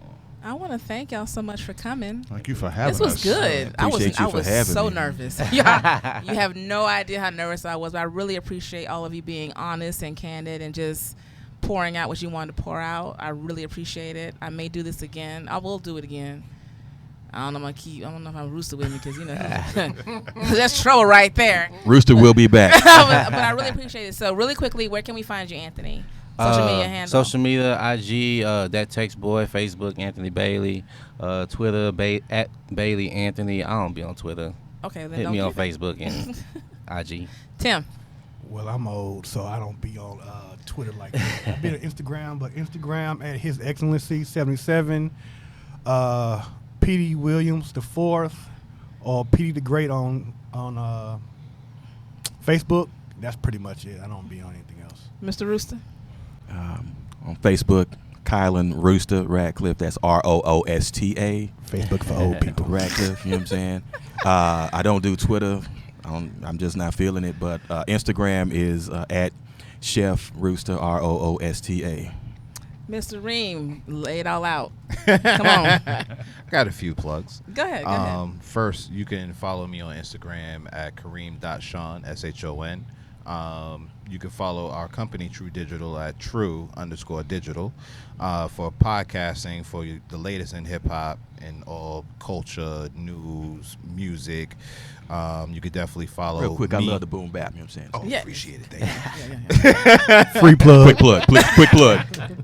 I want to thank y'all so much for coming. Thank you for having us. This was good. I was so nervous. You have no idea how nervous I was, but I really appreciate all of you being honest and candid and just pouring out what you wanted to pour out. I really appreciate it. I may do this again. I will do it again. I don't know if I'm Rooster with me because, that's trouble right there. Rooster will be back. But I really appreciate it. So really quickly, where can we find you, Anthony? Social media handle. Social media, IG, That Text Boy, Facebook, Anthony Bailey, Twitter, at Bailey Anthony. I don't be on Twitter. Okay, then hit me on Facebook and IG. Tim. Well, I'm old, so I don't be on Twitter like that. I've been on Instagram, but Instagram at His Excellency 77. Petey Williams the Fourth, or Petey the Great on Facebook. That's pretty much it. I don't be on anything else. Mr. Rooster? On Facebook, Kylan Rooster Radcliffe. That's ROOSTA. Facebook for old people. Radcliffe, you know what I'm saying? I don't do Twitter. I'm just not feeling it. But Instagram is at Chef Rooster, ROOSTA. Mr. Reem, lay it all out. Come on. Got a few plugs. Go ahead. First, you can follow me on Instagram at Kareem.Shon, SHON. You can follow our company, True Digital, at True_Digital for podcasting for the latest in hip hop and all culture, news, music. You could definitely follow. Real quick, me. I love the boom bap. You know what I'm saying? Oh, Yeah. appreciate it. Thank you. Free plug.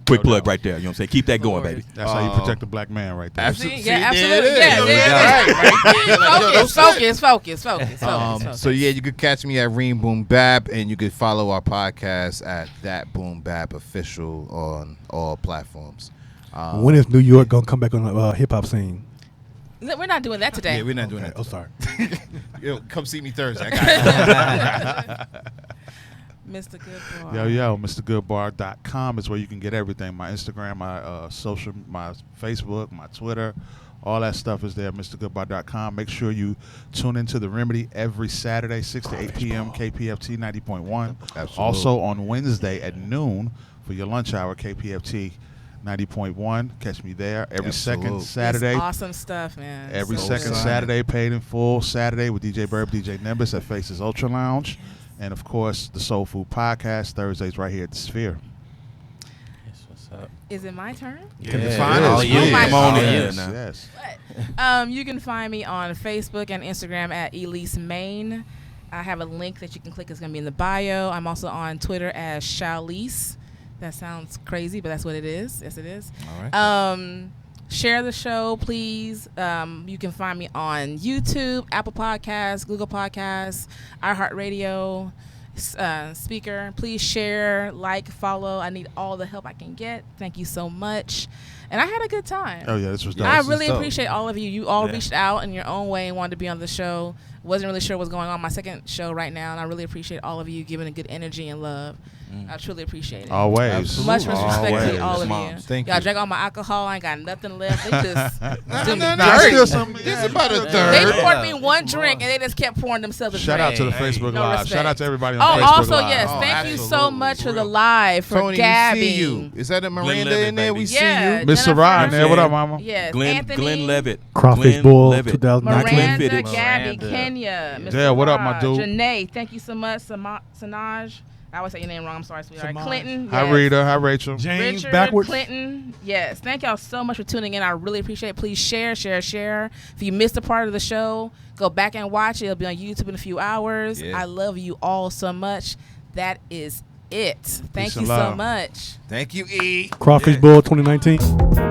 Quick plug right there. You know what I'm saying? Keep that going, baby. That's how you protect the black man right there. Absolutely. Yeah, absolutely. There it Yeah, is. Focus. So yeah, you could catch me at Reem Boom Bap, and you could follow our podcast at That Boom Bap Official on all platforms. When is New York gonna come back on the hip hop scene? We're not doing that today. Yeah, we're not doing Okay. that. Oh, sorry. Yo, come see me Thursday. I got it. Mr. Goodbar. Yo, MistaGoodbar.com is where you can get everything. My Instagram, my social, my Facebook, my Twitter, all that stuff is there. MistaGoodbar.com. Make sure you tune into The Remedy every Saturday, 6 to 8 p.m. KPFT 90.1. Absolutely. Also on Wednesday at noon for your lunch hour, KPFT 90.1. Catch me there every second Absolute. Saturday. It's awesome stuff, man. Every So second good. Saturday, paid in full Saturday with DJ Burb, DJ Nimbus at Faces Ultra Lounge. And of course, the Soulfood Podcast, Thursdays right here at the Sphere. That's what's up. Is it my turn? Can Yeah. find Oh, us. yeah. Come on Oh, in yes. now. Yes. You can find me on Facebook and Instagram at Elise Main. I have a link that you can click. It's going to be in the bio. I'm also on Twitter as Shalise. That sounds crazy, but that's what it is. Yes, it is. All right. Share the show, please. You can find me on YouTube, Apple Podcasts, Google Podcasts, iHeartRadio, Speaker. Please share, like, follow. I need all the help I can get. Thank you so much. And I had a good time. Oh, yeah, this was dope. I this is really dope. appreciate all of you. You all Yeah. reached out in your own way and wanted to be on the show. Wasn't really sure what's going on. My second show right now, and I really appreciate all of you giving a good energy and love. I truly appreciate it. Always. Absolutely. Much respect Always. to all of you. Moms. Thank Y'all you. drank all my alcohol. I ain't got nothing left. They just do me Nah, dirty. still some. It's about a They third. poured me one drink and they just kept pouring themselves a Shout drink. out to the Hey, Facebook no Live. respect. Shout out to everybody on Oh, Facebook also, Live. yes, Oh, thank you so absolutely. much for the Real. live, for Tony, gabbing. we see you. Is that a Miranda Levitt, in there? baby. We Yeah, see Miss Jennifer. Sarai in there. What up, mama? Yes, Glenn Anthony. Levitt. Crawfish Glenn Bowl Levitt. 2019. Miranda, Glenn Fittich. Gabby, Miranda. Kenya, Mr. Yeah, what up, my Raj, dude? Janae, thank you so much. Sanaj. I always say your name wrong. I'm sorry, sweetheart. Samaj. Clinton. Hi, yes. Rita. Hi, Rachel. James Richard, backwards. Clinton. Yes. Thank y'all so much for tuning in. I really appreciate it. Please share. If you missed a part of the show, go back and watch it. It'll be on YouTube in a few hours. Yeah. I love you all so much. That is it. Thank Peace you and so love. much. Thank you, E. Crawfish Bowl 2019.